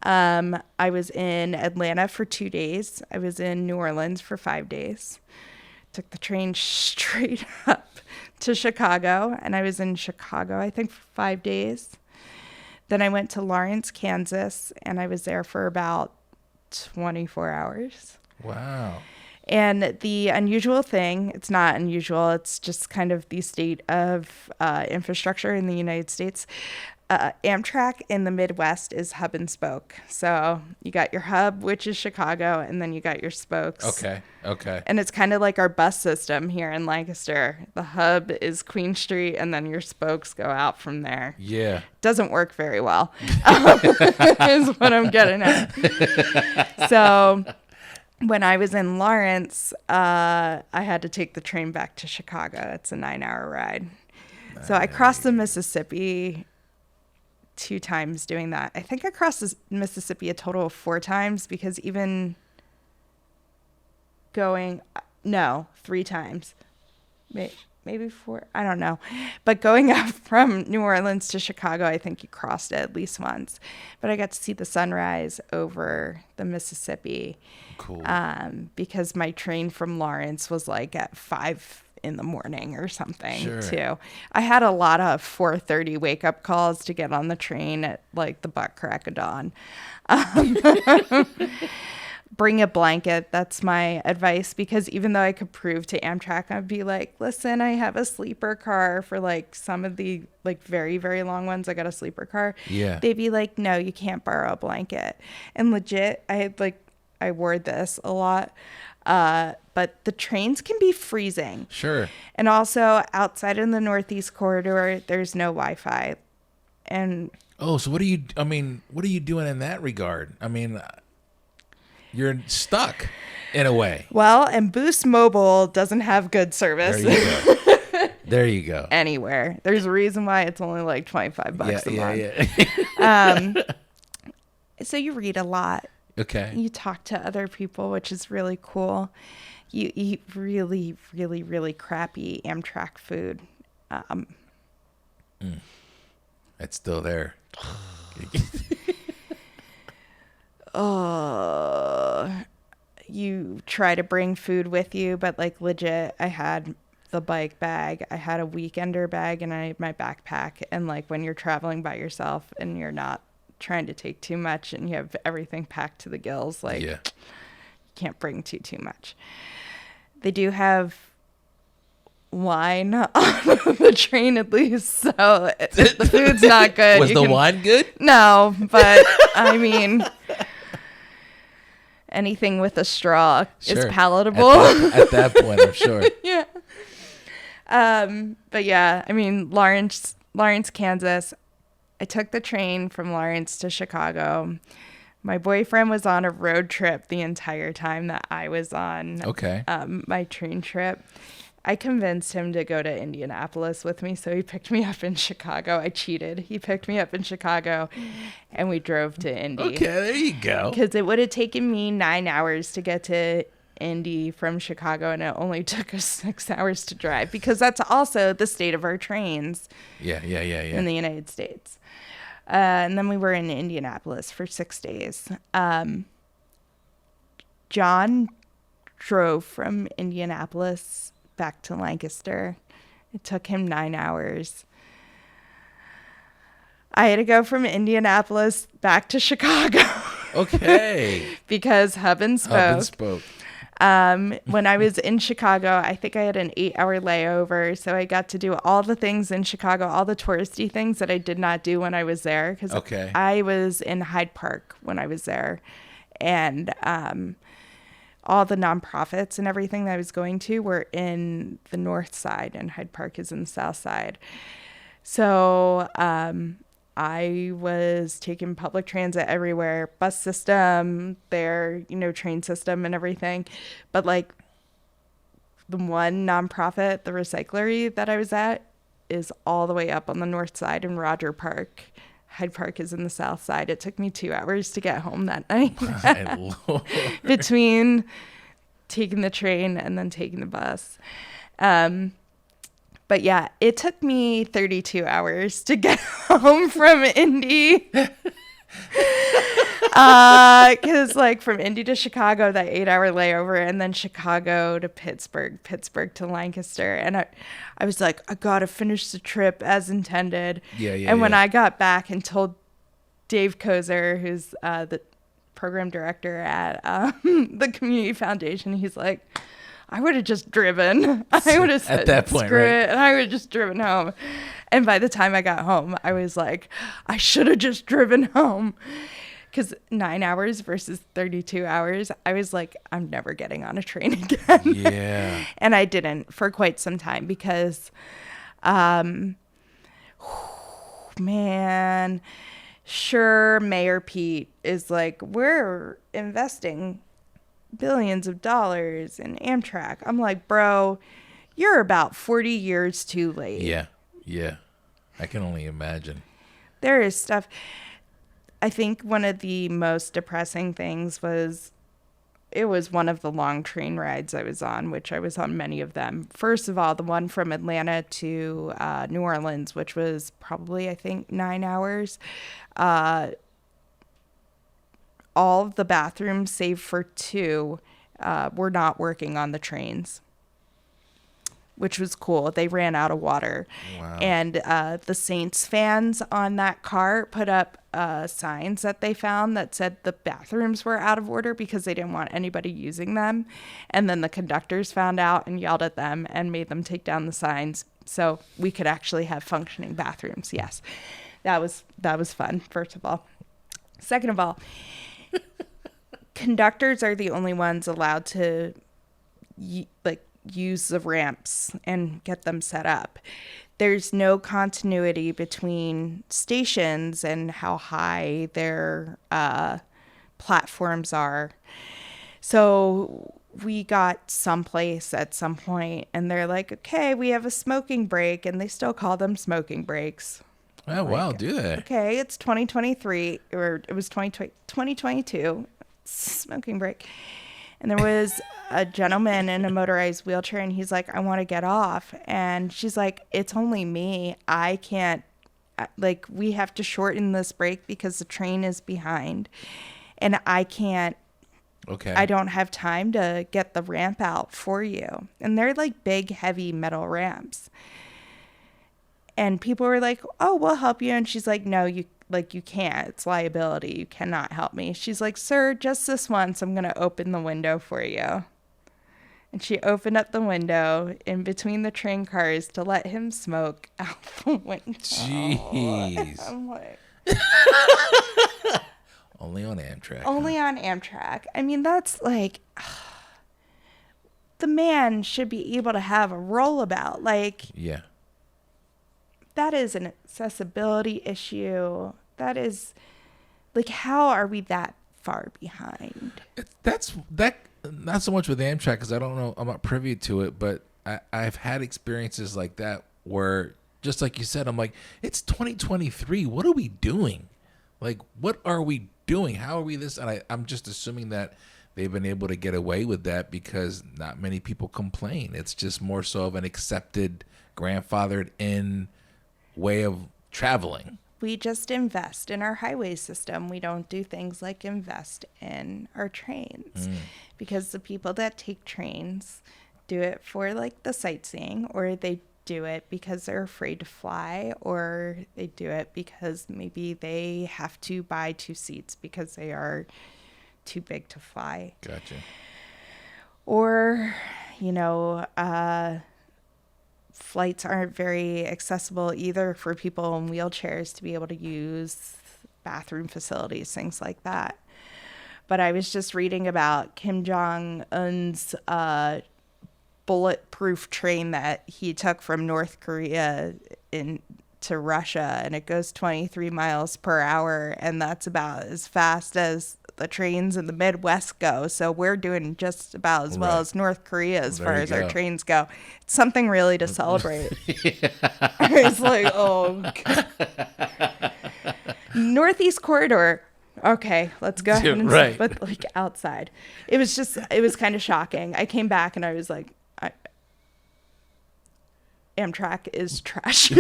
I was in Atlanta for 2 days. I was in New Orleans for 5 days. Took the train straight up to Chicago, and I was in Chicago, I think, for 5 days. Then I went to Lawrence, Kansas, and I was there for about 24 hours. Wow. And the unusual thing, it's not unusual, it's just kind of the state of infrastructure in the United States. Amtrak in the Midwest is hub and spoke. So you got your hub, which is Chicago, and then you got your spokes. Okay. And it's kind of like our bus system here in Lancaster. The hub is Queen Street, and then your spokes go out from there. Yeah. Doesn't work very well, is what I'm getting at. So when I was in Lawrence, I had to take the train back to Chicago. It's a 9-hour ride. Nice. So I crossed the Mississippi 2 times doing that. I think I crossed the Mississippi a total of 4 times, because even going, 3 times, maybe 4, I don't know. But going up from New Orleans to Chicago, I think you crossed it at least once. But I got to see the sunrise over the Mississippi. Cool. Because my train from Lawrence was like at 5 in the morning or something. Sure. Too. I had a lot of 4:30 wake up calls to get on the train at like the butt crack of dawn. Bring a blanket. That's my advice, because even though I could prove to Amtrak, I'd be like, listen, I have a sleeper car for like some of the like very, very long ones. I got a sleeper car. Yeah. They'd be like, no, you can't borrow a blanket. And legit, I wore this a lot. But the trains can be freezing. Sure. And also outside in the Northeast Corridor, there's no Wi-Fi. And so what are you doing in that regard? I mean, you're stuck in a way. Well, and Boost Mobile doesn't have good service. There you go. There you go. Anywhere. There's a reason why it's only like $25 a month. Yeah. So you read a lot. Okay. You talk to other people, which is really cool. You eat really, really, really crappy Amtrak food. It's still there. You try to bring food with you, but like legit, I had the bike bag, I had a weekender bag, and I had my backpack. And like when you're traveling by yourself and you're not trying to take too much and you have everything packed to the gills, like you can't bring too much. They do have wine on the train at least, so the food's not good. Was the wine good? No, but I mean, anything with a straw is palatable. At that point, I'm sure. Yeah. But yeah, I mean, Lawrence, Kansas. I took the train from Lawrence to Chicago. My boyfriend was on a road trip the entire time that I was on my train trip. I convinced him to go to Indianapolis with me, so he picked me up in Chicago. I cheated. He picked me up in Chicago, and we drove to Indy. Okay, there you go. Because it would have taken me 9 hours to get to Indy from Chicago, and it only took us 6 hours to drive, because that's also the state of our trains. Yeah. In the United States. And then we were in Indianapolis for 6 days. John drove from Indianapolis back to Lancaster. It took him 9 hours. I had to go from Indianapolis back to Chicago. Okay. Because hub and spoke. When I was in Chicago, I think I had an 8-hour layover. So I got to do all the things in Chicago, all the touristy things that I did not do when I was there. Because I was in Hyde Park when I was there. And all the nonprofits and everything that I was going to were in the north side, and Hyde Park is in the south side. So I was taking public transit everywhere, bus system, train system and everything. But like the one nonprofit, the recyclery that I was at, is all the way up on the north side in Roger Park. Hyde Park is in the south side. It took me 2 hours to get home that night. My Lord. Between taking the train and then taking the bus. But yeah, it took me 32 hours to get home from Indy. Because like from Indy to Chicago, that 8-hour layover, and then Chicago to Pittsburgh to Lancaster. And I was like, I got to finish the trip as intended. And when I got back and told Dave Kozer, who's the program director at the Community Foundation, he's like, I would have just driven. I would have said, at that point, screw right? it, and I would have just driven home. And by the time I got home, I was like, I should have just driven home. Because 9 hours versus 32 hours, I was like, I'm never getting on a train again. Yeah. And I didn't for quite some time because, man, sure, Mayor Pete is like, we're investing billions of dollars in Amtrak. I'm like, bro, you're about 40 years too late. Yeah. I can only imagine. There is stuff. I think one of the most depressing things was, it was one of the long train rides I was on, which I was on many of them. First of all, the one from Atlanta to New Orleans, which was probably, I think, 9 hours. All of the bathrooms, save for 2, were not working on the trains, which was cool. They ran out of water. Wow. And the Saints fans on that car put up signs that they found that said the bathrooms were out of order because they didn't want anybody using them. And then the conductors found out and yelled at them and made them take down the signs so we could actually have functioning bathrooms. Yes, that was fun, first of all. Second of all, conductors are the only ones allowed to use the ramps and get them set up. There's no continuity between stations and how high their platforms are. So we got someplace at some point and they're like, okay, we have a smoking break, and they still call them smoking breaks. Oh, wow, do they? Okay, it's 2023, or it was 2022, smoking break. And there was a gentleman in a motorized wheelchair, and he's like, I want to get off. And she's like, it's only me. I can't, we have to shorten this break because the train is behind. And I can't, I don't have time to get the ramp out for you. And they're like big, heavy metal ramps. And people were like, oh, we'll help you. And she's like, no, like, you can't. It's liability. You cannot help me. She's like, sir, just this once, I'm going to open the window for you. And she opened up the window in between the train cars to let him smoke out the window. Jeez. I'm like... Only on Amtrak. Only on Amtrak. I mean, that's like... the man should be able to have a rollabout. Like... Yeah. That is an accessibility issue. That is, like, how are we that far behind? That's not so much with Amtrak, because I don't know, I'm not privy to it, but I've had experiences like that where, just like you said, I'm like, it's 2023. What are we doing? Like, what are we doing? How are we this? And I'm just assuming that they've been able to get away with that because not many people complain. It's just more so of an accepted, grandfathered in way of traveling. We just invest in our highway system. We don't do things like invest in our trains because the people that take trains do it for like the sightseeing, or they do it because they're afraid to fly, or they do it because maybe they have to buy 2 seats because they are too big to fly. Gotcha. Or, you know, flights aren't very accessible either for people in wheelchairs to be able to use bathroom facilities, things like that. But I was just reading about Kim Jong-un's bulletproof train that he took from North Korea to Russia, and it goes 23 miles per hour, and that's about as fast as the trains in the Midwest go. So we're doing just about as well as North Korea as far as our trains go. It's something really to celebrate. It's like, oh, Northeast Corridor. Okay, let's go ahead and put like outside. It was kind of shocking. I came back and I was like, Amtrak is trash.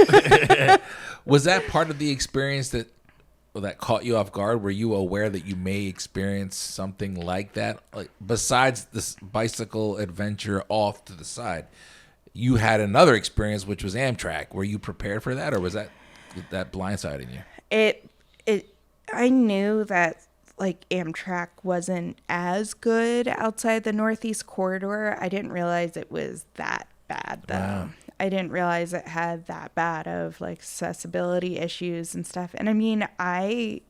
Was that part of the experience that caught you off guard? Were you aware that you may experience something like that? Like, besides this bicycle adventure off to the side, you had another experience, which was Amtrak. Were you prepared for that, or was that blindsiding you? I knew that like Amtrak wasn't as good outside the Northeast Corridor. I didn't realize it was that bad though. Wow. I didn't realize it had that bad of like accessibility issues and stuff. And I mean, I've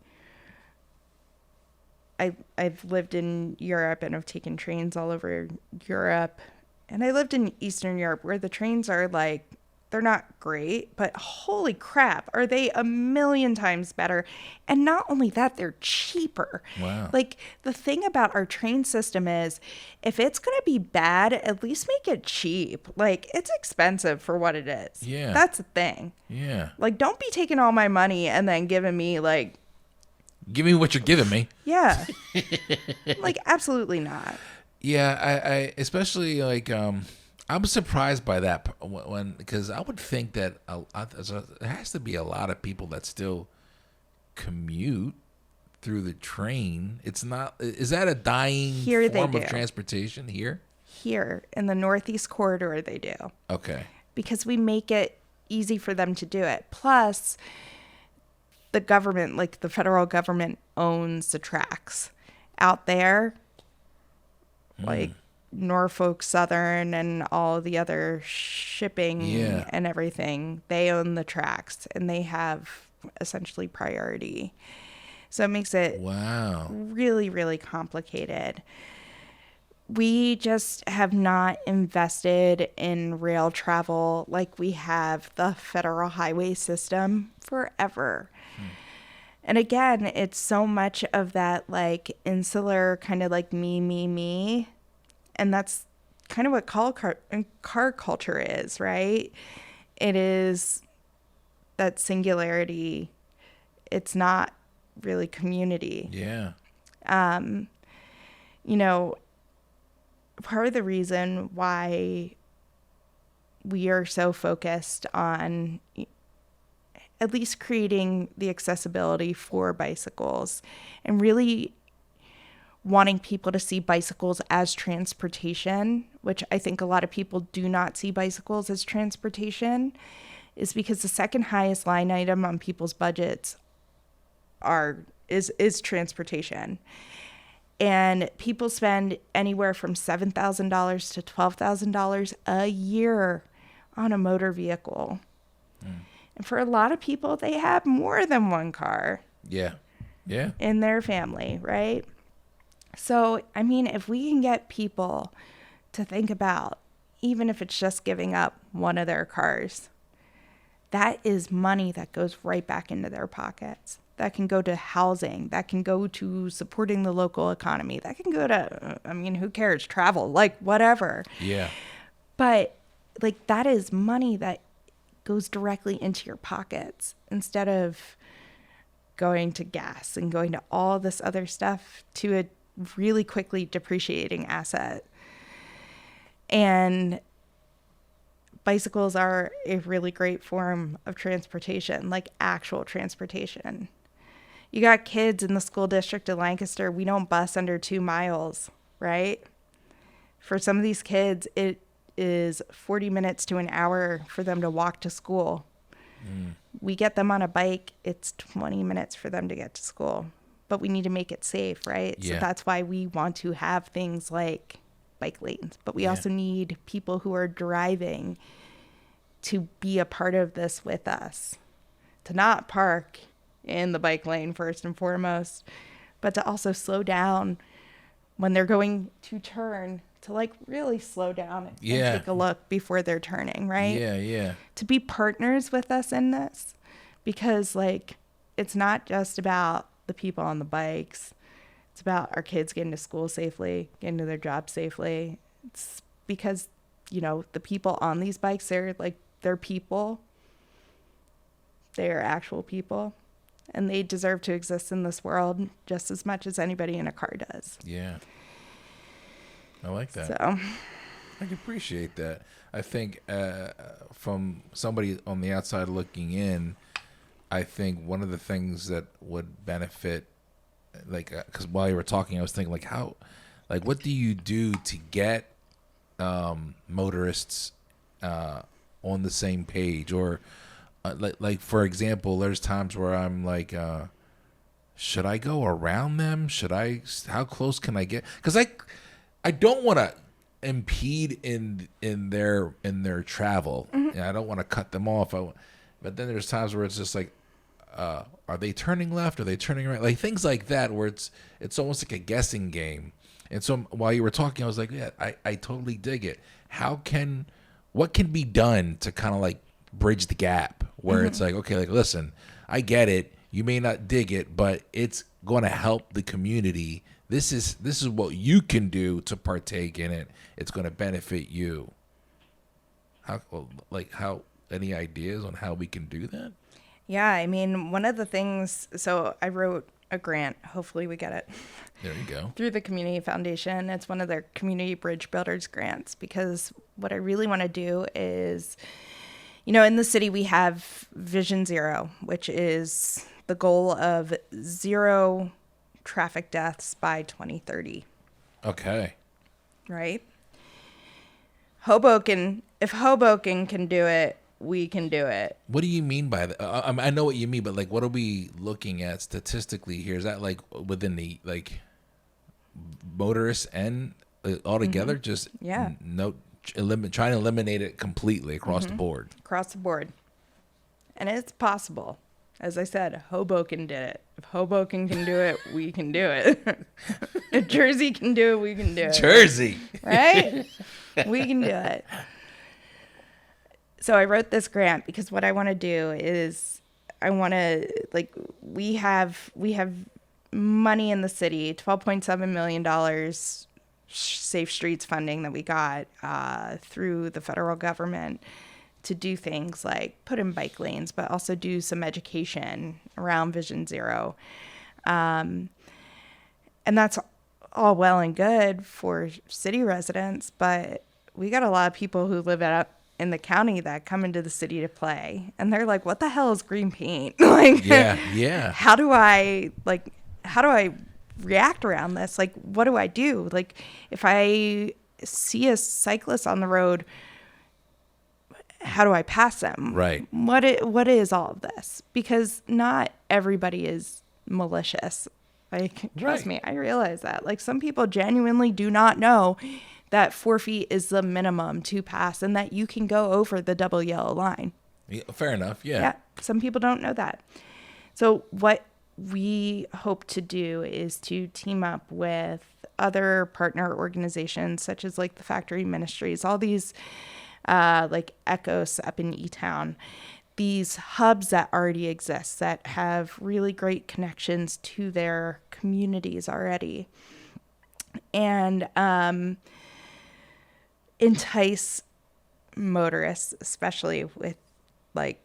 lived in Europe and I've taken trains all over Europe, and I lived in Eastern Europe where the trains are like, they're not great, but holy crap, are they a million times better. And not only that, they're cheaper. Wow. Like, the thing about our train system is, if it's going to be bad, at least make it cheap. Like, it's expensive for what it is. Yeah. That's the thing. Yeah. Like, don't be taking all my money and then giving me, like... Give me what you're giving me. Yeah. Like, absolutely not. Yeah, I especially, like... I'm surprised by that because I would think that there has to be a lot of people that still commute through the train. It's not. Is that a dying form of transportation here? Here in the Northeast Corridor, they do. Okay. Because we make it easy for them to do it. Plus, the government, like the federal government, owns the tracks out there. Like. Norfolk Southern and all the other shipping and everything, they own the tracks and they have essentially priority. So it makes it really, really complicated. We just have not invested in rail travel like we have the federal highway system forever. And again, it's so much of that like insular kind of like me. And that's kind of what car culture is, right? It is that singularity. It's not really community. Yeah. You know, part of the reason why we are so focused on at least creating the accessibility for bicycles and really wanting people to see bicycles as transportation, which I think a lot of people do not see bicycles as transportation, is because the second highest line item on people's budgets is transportation. And people spend anywhere from $7,000 to $12,000 a year on a motor vehicle. And for a lot of people, they have more than one car. Yeah. Yeah. In their family, right? So, I mean, if we can get people to think about, even if it's just giving up one of their cars, that is money that goes right back into their pockets. That can go to housing. That can go to supporting the local economy. That can go to, I mean, who cares? Travel, like whatever. Yeah. But like that is money that goes directly into your pockets instead of going to gas and going to all this other stuff to a really quickly depreciating asset. And bicycles are a really great form of transportation, like actual transportation. You got kids in the school district of Lancaster. We don't bus under 2 miles, right? For some of these kids, it is 40 minutes to an hour for them to walk to school. We get them on a bike. It's 20 minutes for them to get to school. But we need to make it safe, right? Yeah. So that's why we want to have things like bike lanes. But we also need people who are driving to be a part of this with us. To not park in the bike lane first and foremost, but to also slow down when they're going to turn, to like really slow down and take a look before they're turning, right? Yeah. To be partners with us in this, because like it's not just about the people on the bikes. It's about our kids getting to school safely, getting to their jobs safely. It's because, you know, the people on these bikes, they're people. They are actual people. And they deserve to exist in this world just as much as anybody in a car does. Yeah. I like that. So I can appreciate that. I think from somebody on the outside looking in, I think one of the things that would benefit, like, because while you were talking, I was thinking, what do you do to get motorists on the same page? Or, like for example, there's times where I'm like, should I go around them? How close can I get? Because I don't want to impede in their travel. Mm-hmm. I don't want to cut them off. But then there's times where it's just like, are they turning left? Are they turning right? Like things like that, where it's almost like a guessing game. And so while you were talking, I was like, yeah, I totally dig it. What can be done to kind of like bridge the gap where it's like, okay, like, listen, I get it. You may not dig it, but it's going to help the community. This is what you can do to partake in it. It's going to benefit you. Any ideas on how we can do that? Yeah, I mean, one of the things, so I wrote a grant. Hopefully we get it. There you go. Through the Community Foundation. It's one of their Community Bridge Builders grants, because what I really want to do is, you know, in the city we have Vision Zero, which is the goal of 0 traffic deaths by 2030. Okay. Right? If Hoboken can do it, we can do it. What do you mean by that? I know what you mean, but like, what are we looking at statistically here? Is that like within the like motorists and altogether? Just trying to eliminate it completely across the board. Across the board, and it's possible. As I said, Hoboken did it. If Hoboken can do it, we can do it. If Jersey can do it, we can do it. Jersey, right? We can do it. So I wrote this grant because what I want to do is we have money in the city, $12.7 million Safe Streets funding that we got through the federal government to do things like put in bike lanes, but also do some education around Vision Zero. And that's all well and good for city residents, but we got a lot of people who live in the county that come into the city to play, and they're like, what the hell is green paint? Like, yeah. How do I react around this? Like, what do I do? Like, if I see a cyclist on the road, how do I pass them? Right. What is all of this? Because not everybody is malicious. Like, trust me, I realize that. Like, some people genuinely do not know that 4 feet is the minimum to pass and that you can go over the double yellow line. Yeah, fair enough. Yeah. Yeah. Some people don't know that. So what we hope to do is to team up with other partner organizations such as like the Factory Ministries, all these like Echoes up in E-Town, these hubs that already exist that have really great connections to their communities already, and entice motorists, especially with like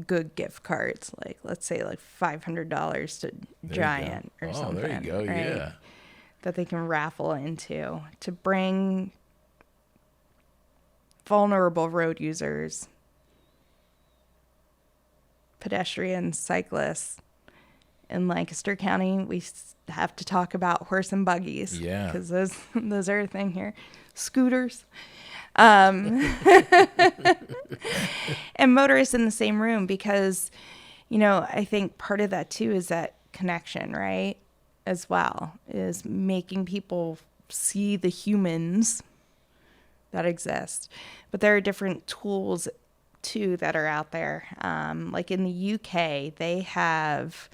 good gift cards, like let's say like $500 to Giant or something. There you go. Right? Yeah. That they can raffle into to bring vulnerable road users, pedestrians, cyclists. In Lancaster County, we have to talk about horse and buggies. Yeah. Because those are a thing here. Scooters. And motorists in the same room because, you know, I think part of that too is that connection, right? As well, is making people see the humans that exist. But there are different tools too that are out there. Like in the UK, they have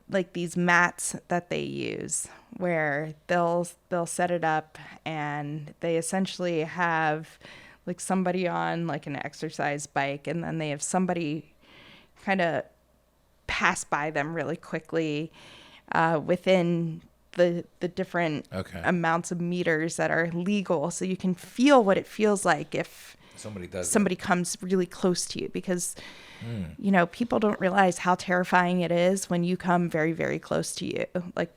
like these mats that they use where they'll set it up and they essentially have like somebody on like an exercise bike, and then they have somebody kind of pass by them really quickly within the different amounts of meters that are legal, so you can feel what it feels like if somebody comes really close to you, because you know, people don't realize how terrifying it is when you come very, very close to you, like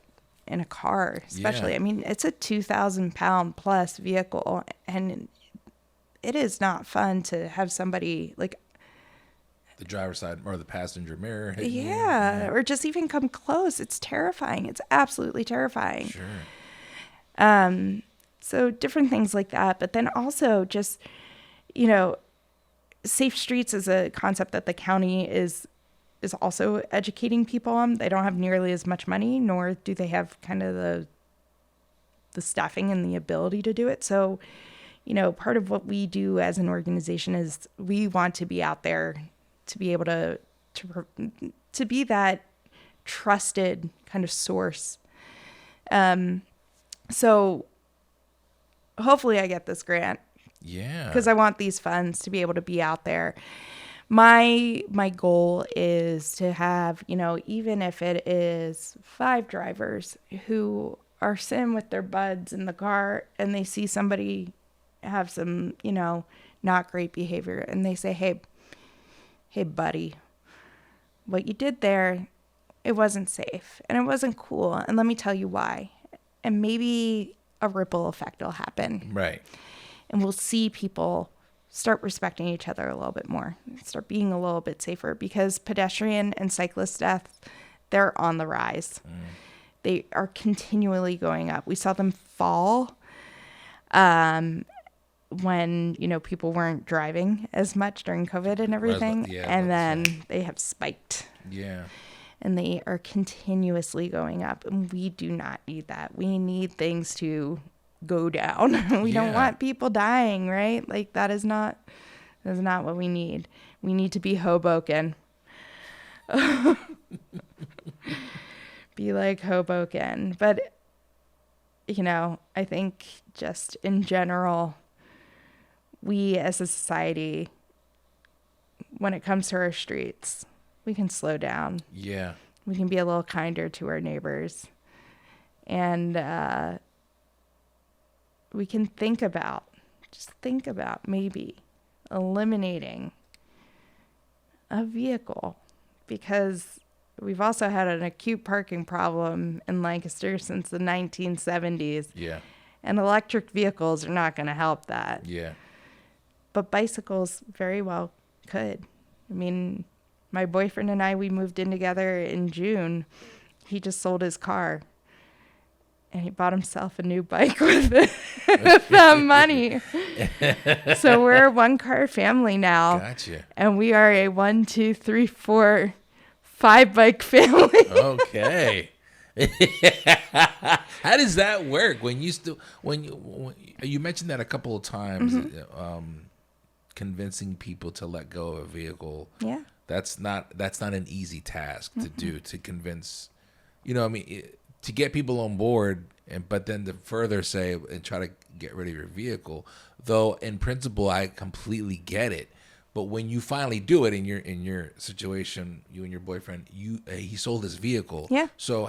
in a car, especially. Yeah. I mean, it's a 2,000 pound plus vehicle, and it is not fun to have somebody like the driver's side or the passenger mirror. Yeah, or just even come close. It's terrifying. It's absolutely terrifying. Sure. So different things like that, but then also just, you know, safe streets is a concept that the county is also educating people on. They don't have nearly as much money, nor do they have kind of the staffing and the ability to do it. So, you know, part of what we do as an organization is we want to be out there to be able to be that trusted kind of source. So hopefully I get this grant. Yeah. Because I want these funds to be able to be out there. My goal is to have, you know, even if it is 5 drivers who are sitting with their buds in the car and they see somebody have some, you know, not great behavior, and they say, hey, buddy, what you did there, it wasn't safe and it wasn't cool. And let me tell you why. And maybe a ripple effect will happen. Right. And we'll see people start respecting each other a little bit more, start being a little bit safer, because pedestrian and cyclist deaths, they're on the rise. They are continually going up. We saw them fall when, you know, people weren't driving as much during COVID and everything. And then they have spiked. Yeah. And they are continuously going up. And we do not need that. We need things to go down. We don't want people dying, right? Like that is not what we need. We need to be Hoboken. Be like Hoboken. But, you know, I think just in general, we as a society, when it comes to our streets, we can slow down. Yeah. We can be a little kinder to our neighbors. And we can think about maybe eliminating a vehicle, because we've also had an acute parking problem in Lancaster since the 1970s. Yeah. And electric vehicles are not going to help that. Yeah. But bicycles very well could. I mean, my boyfriend and I, we moved in together in June. He just sold his car. And he bought himself a new bike with the money. So we're a 1-car family now. Gotcha. And we are a 1, 2, 3, 4, 5-bike family. Okay. How does that work when you mentioned that a couple of times, convincing people to let go of a vehicle? Yeah. That's not an easy task to do, to convince, to get people on board, but then to further say and try to get rid of your vehicle. Though in principle, I completely get it. But when you finally do it in your situation, you and your boyfriend, he sold his vehicle. Yeah. So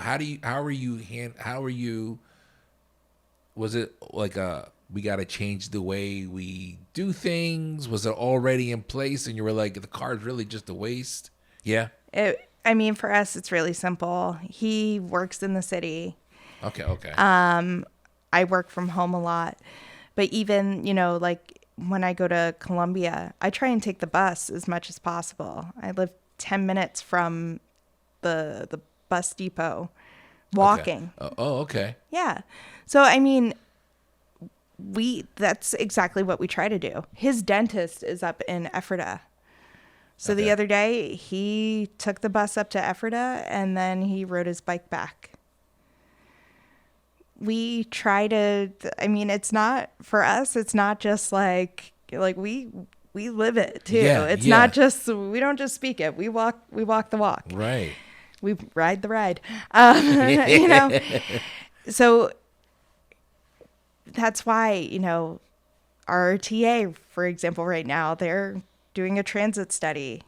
was it like we got to change the way we do things? Was it already in place and you were like, the car's really just a waste? Yeah. For us, it's really simple. He works in the city. Okay. I work from home a lot. But even, like when I go to Columbia, I try and take the bus as much as possible. I live 10 minutes from the bus depot walking. Okay. Okay. Yeah. So, that's exactly what we try to do. His dentist is up in Ephrata. So the other day he took the bus up to Ephrata and then he rode his bike back. We try to, it's not, for us, it's not just like we live it too. It's not just, we don't just speak it. We walk the walk. Right. We ride the ride. So that's why, RTA, for example, right now, they're doing a transit study.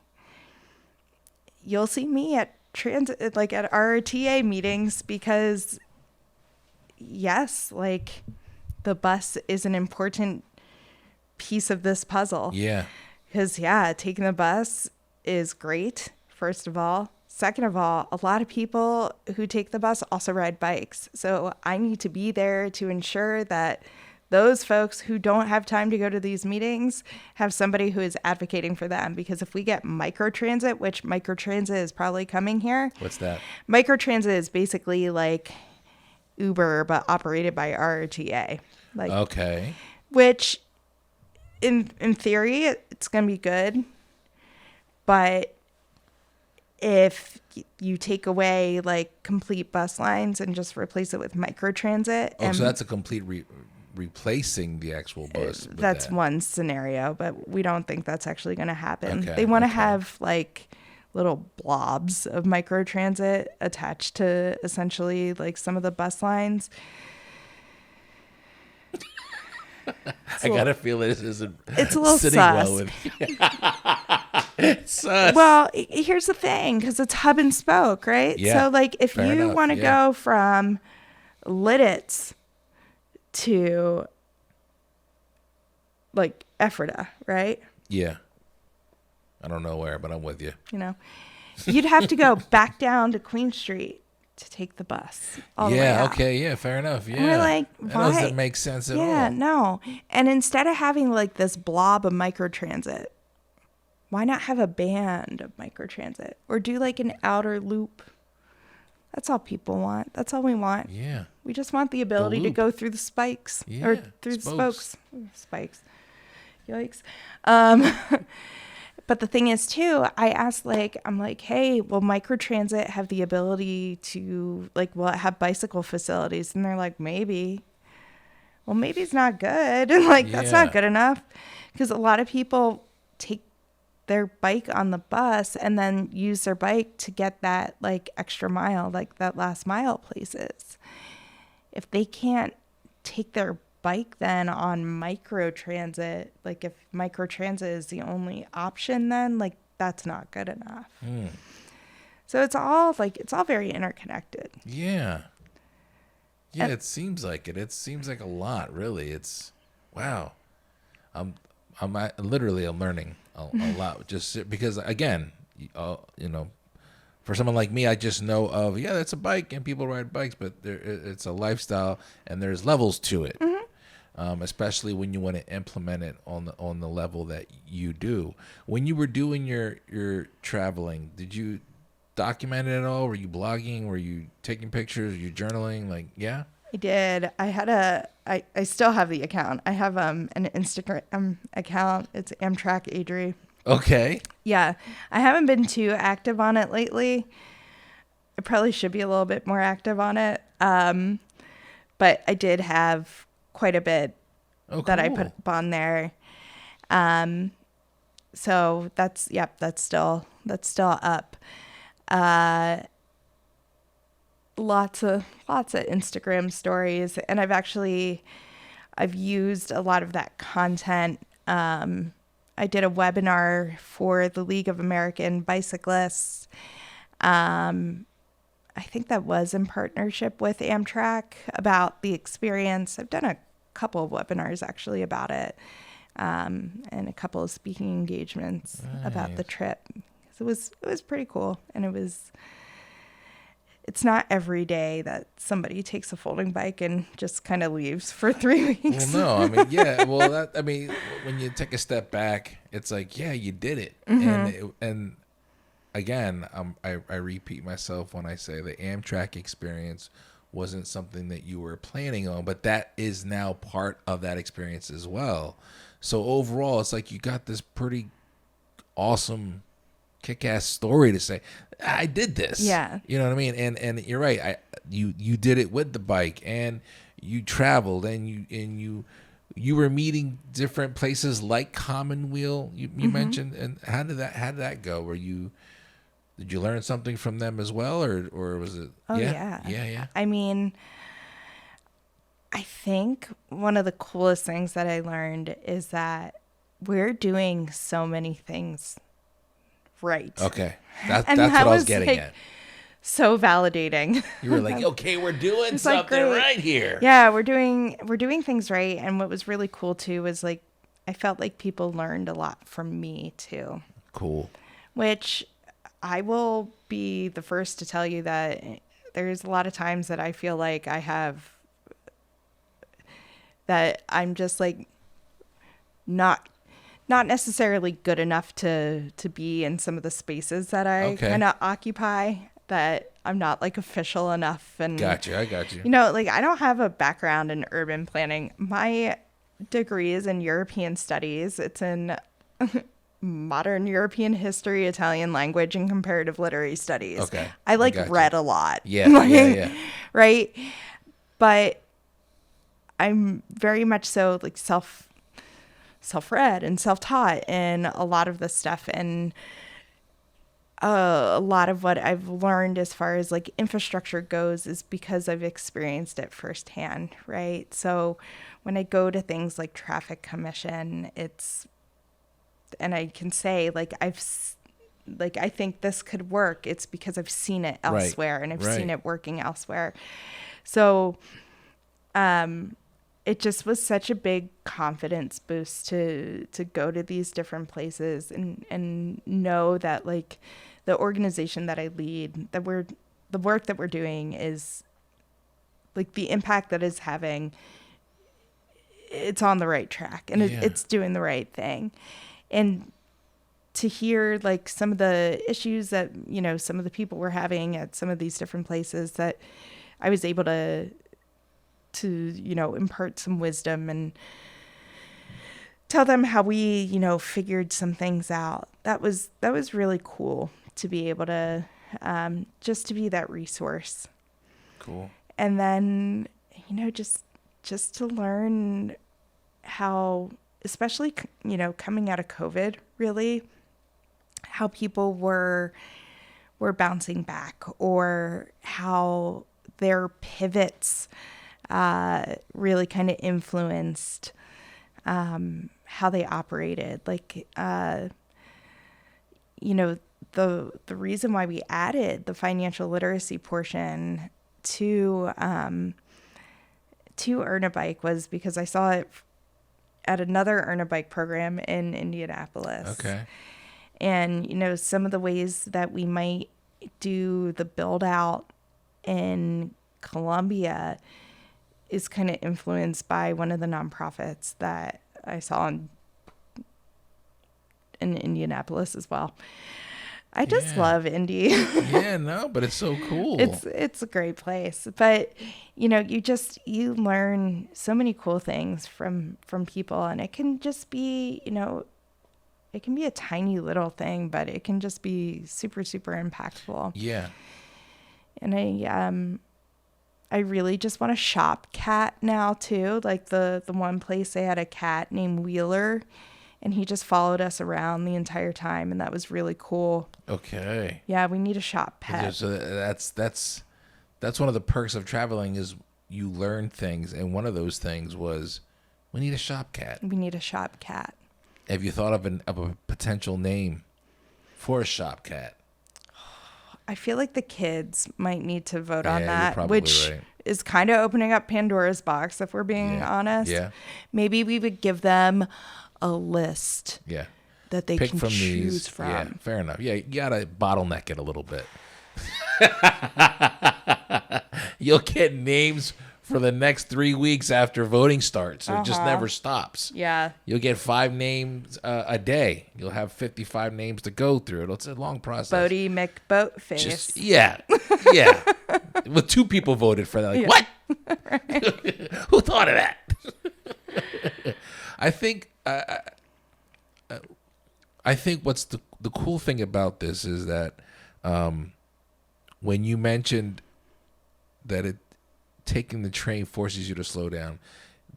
You'll see me at transit, like at RTA meetings, because yes, like the bus is an important piece of this puzzle. Yeah. Because, taking the bus is great, first of all. Second of all, a lot of people who take the bus also ride bikes. So I need to be there to ensure that those folks who don't have time to go to these meetings have somebody who is advocating for them. Because if we get microtransit, which microtransit is probably coming here. What's that? Microtransit is basically like Uber, but operated by RTA. Okay. Which in theory, it's going to be good. But if you take away like complete bus lines and just replace it with microtransit. So that's a complete replacing the actual bus. That's one scenario, but we don't think that's actually going to happen. Okay, They want to have like little blobs of microtransit attached to essentially like some of the bus lines. I gotta feel this isn't. It's a little sitting sus. well with you. It's sus. Well, here's the thing, because it's hub and spoke, right? Yeah, so like if you want to go from Lidditz to like Ephrata, right? Yeah. I don't know where, but I'm with you. You'd have to go back down to Queen Street to take the bus all the way out. Okay, yeah, fair enough. Yeah. And we're like, that why? doesn't make sense at all. Yeah, no. And instead of having like this blob of microtransit, why not have a band of microtransit or do like an outer loop? That's all people want. That's all we want. Yeah. We just want the ability to go through the spikes or through the spokes. Spikes. Yikes. But the thing is too, I'm like, hey, will microtransit have the ability to like, will it have bicycle facilities? And they're like, maybe. Well, maybe it's not good. And like, that's not good enough, because a lot of people take their bike on the bus and then use their bike to get that like extra mile, like that last mile places. If they can't take their bike then on microtransit, like if microtransit is the only option, then like that's not good enough. So it's all very interconnected. Yeah, it seems like it. It seems like a lot, really. It's wow. I'm learning a lot, just because again, for someone like me, I just know of that's a bike and people ride bikes, but it's a lifestyle and there's levels to it. Especially when you want to implement it on the level that you do. When you were doing your traveling, did you document it at all? Were you blogging? Were you taking pictures? Were you journaling? Like, yeah? I did. I still have the account. I have an Instagram account. It's Amtrak Adri. Okay. Yeah. I haven't been too active on it lately. I probably should be a little bit more active on it. But I did have quite a bit that I put Cool. up on there. So that's still up. Uh, lots of Instagram stories, and I've used a lot of that content. I did a webinar for the League of American Bicyclists. I think that was in partnership with Amtrak about the experience. I've done a couple of webinars actually about it, and a couple of speaking engagements about the trip. So it was pretty cool, and it's not every day that somebody takes a folding bike and just kind of leaves for 3 weeks. Well, no, I mean, yeah. Well, when you take a step back, it's like, yeah, you did it, and again, I repeat myself when I say the Amtrak experience wasn't something that you were planning on, but that is now part of that experience as well. So overall, it's like you got this pretty awesome, kick-ass story to say, I did this. Yeah. You know what I mean? And you're right. You did it with the bike, and you traveled, and you were meeting different places like Commonweal. You mentioned, and how did that go? Did you learn something from them as well, or was it? Oh, yeah. I mean, I think one of the coolest things that I learned is that we're doing so many things right. Okay, that's And what that I was was, getting like, at. So validating. You were like, okay, we're doing It's like, something great. right here. Yeah, we're doing things right. And what was really cool too was like I felt like people learned a lot from me too. Cool. Which I will be the first to tell you that there's a lot of times that I feel like I'm just like not necessarily good enough to be in some of the spaces that I kind of occupy, that I'm not like official enough. And I got you. You know, like I don't have a background in urban planning. My degree is in European studies. It's in modern European history, Italian language, and comparative literary studies. Okay. I read a lot. Yeah, like, yeah. Right? But I'm very much so like self-read and self-taught in a lot of this stuff. And a lot of what I've learned as far as like infrastructure goes is because I've experienced it firsthand, right? So when I go to things like traffic commission, and I can say like I think this could work. It's because I've seen it elsewhere, and I've seen it working elsewhere. So, it just was such a big confidence boost to go to these different places and know that like the organization that I lead, the work that we're doing is like the impact that it's having. It's on the right track, and it's doing the right thing. And to hear like some of the issues that, you know, some of the people were having at some of these different places, that I was able to, you know, impart some wisdom and tell them how we, you know, figured some things out. That was really cool to be able to, just to be that resource. Cool. And then, you know, just to learn how, especially, you know, coming out of COVID, really, how people were bouncing back, or how their pivots really kind of influenced how they operated. Like, you know, the reason why we added the financial literacy portion to Earn a Bike was because I saw it at another Earn a Bike program in Indianapolis. Okay. And, you know, some of the ways that we might do the build out in Columbia is kind of influenced by one of the nonprofits that I saw in Indianapolis as well. I just love Indy. Yeah, no, but it's so cool. It's a great place. But, you know, you learn so many cool things from people, and it can just be, you know, it can be a tiny little thing, but it can just be super, super impactful. Yeah. And I really just want a shop cat now too. Like the one place, they had a cat named Wheeler, and he just followed us around the entire time, and that was really cool. Okay. Yeah, we need a shop pet. So that's one of the perks of traveling is you learn things, and one of those things was we need a shop cat. We need a shop cat. Have you thought of a potential name for a shop cat? I feel like the kids might need to vote on You're that, probably which right. is kind of opening up Pandora's box, if we're being honest. Yeah. Maybe we would give them a list that they Pick can from choose these. from. Yeah, fair enough. Yeah, you gotta bottleneck it a little bit. You'll get names for the next 3 weeks after voting starts. So it just never stops. Yeah. You'll get 5 names a day. You'll have 55 names to go through. It's a long process. Bodie McBoatface. Yeah. With 2 people voted for that. Like, what? Who thought of that? I think what's the cool thing about this is that when you mentioned that taking the train forces you to slow down,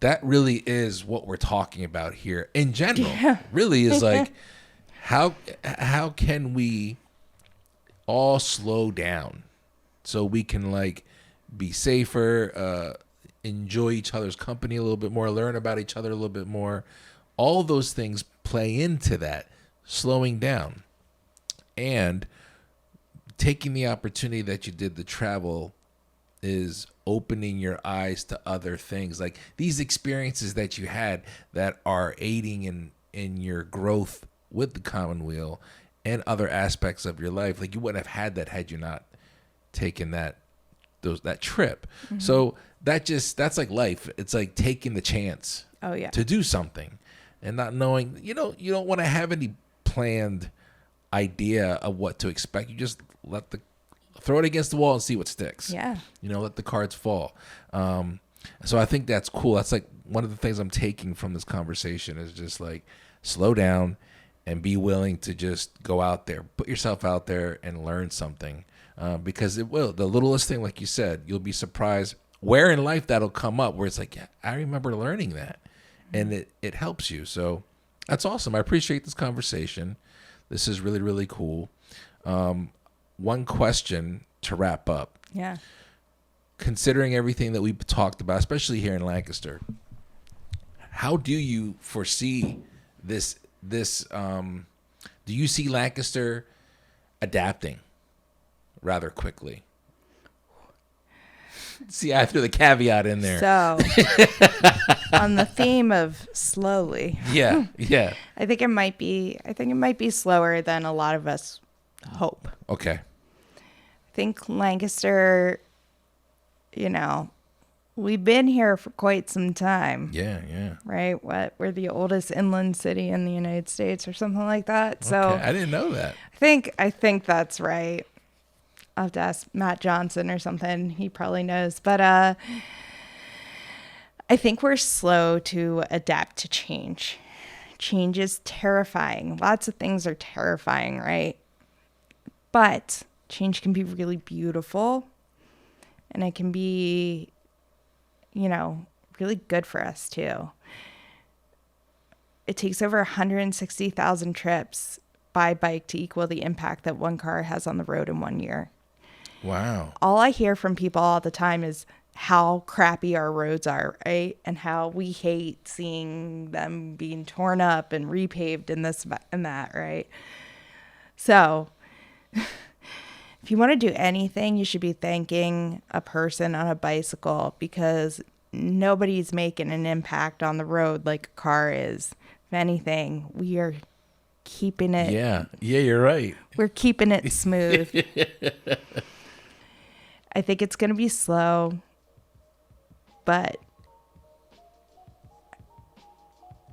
that really is what we're talking about here in general. Really is like how can we all slow down so we can like be safer, enjoy each other's company a little bit more, learn about each other a little bit more. All those things play into that slowing down, and taking the opportunity that you did to travel is opening your eyes to other things, like these experiences that you had that are aiding in your growth with the Commonweal and other aspects of your life. Like you wouldn't have had that had you not taken that trip. Mm-hmm. So that's like life. It's like taking the chance to do something and not knowing, you don't want to have any planned idea of what to expect. You just throw it against the wall and see what sticks. Yeah. Let the cards fall. So I think that's cool. That's like one of the things I'm taking from this conversation is just like slow down and be willing to just go out there, put yourself out there and learn something. Because it will. The littlest thing, like you said, you'll be surprised where in life that'll come up where it's like, yeah, I remember learning that. And it helps you. So that's awesome. I appreciate this conversation. This is really, really cool. One question to wrap up. Yeah. Considering everything that we've talked about, especially here in Lancaster, how do you foresee this? Do you see Lancaster adapting rather quickly? See, I threw the caveat in there. So, on the theme of slowly. Yeah. I think it might be slower than a lot of us hope. Okay. I think Lancaster, we've been here for quite some time. Yeah. Right? We're the oldest inland city in the United States or something like that. So okay. I didn't know that. I think that's right. I'll have to ask Matt Johnson or something. He probably knows. But I think we're slow to adapt to change. Change is terrifying. Lots of things are terrifying, right? But change can be really beautiful. And it can be, really good for us too. It takes over 160,000 trips by bike to equal the impact that one car has on the road in 1 year. Wow. All I hear from people all the time is how crappy our roads are, right? And how we hate seeing them being torn up and repaved and this and that, right? So if you want to do anything, you should be thanking a person on a bicycle, because nobody's making an impact on the road like a car is. If anything, we are keeping it. Yeah, you're right. We're keeping it smooth. I think it's going to be slow, but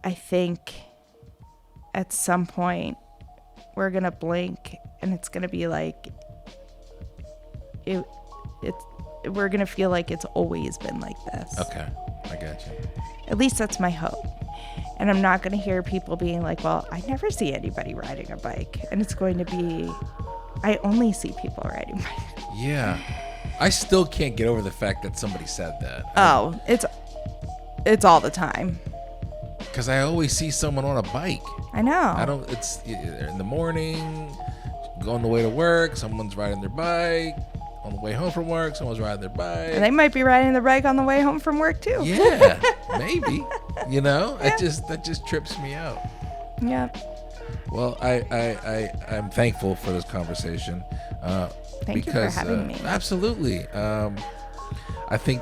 I think at some point we're going to blink and it's going to be like we're going to feel like it's always been like this. Okay, I got you. At least that's my hope. And I'm not going to hear people being like, well, I never see anybody riding a bike. And it's going to be, I only see people riding bikes. Yeah. I still can't get over the fact that somebody said that. Oh, it's all the time. Because I always see someone on a bike. I know. It's in the morning, on the way to work, someone's riding their bike. On the way home from work, someone's riding their bike. And they might be riding their bike on the way home from work too. Yeah, maybe. You know, that just trips me out. Yeah. Well, I'm thankful for this conversation. Thank you for having me. Absolutely. I think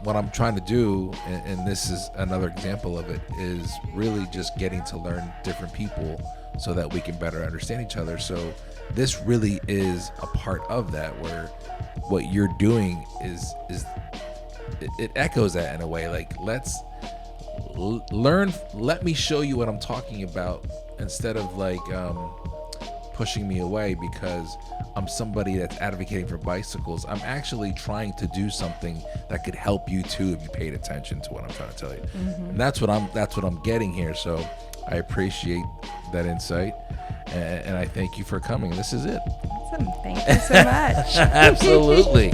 what I'm trying to do, and this is another example of it, is really just getting to learn different people so that we can better understand each other. So this really is a part of that, where what you're doing is it echoes that in a way. Like, let's learn, let me show you what I'm talking about, instead of like pushing me away because I'm somebody that's advocating for bicycles. I'm actually trying to do something that could help you too if you paid attention to what I'm trying to tell you. Mm-hmm. And that's what I'm getting here. So I appreciate that insight, and I thank you for coming. This is it. Awesome. Thank you so much. Absolutely.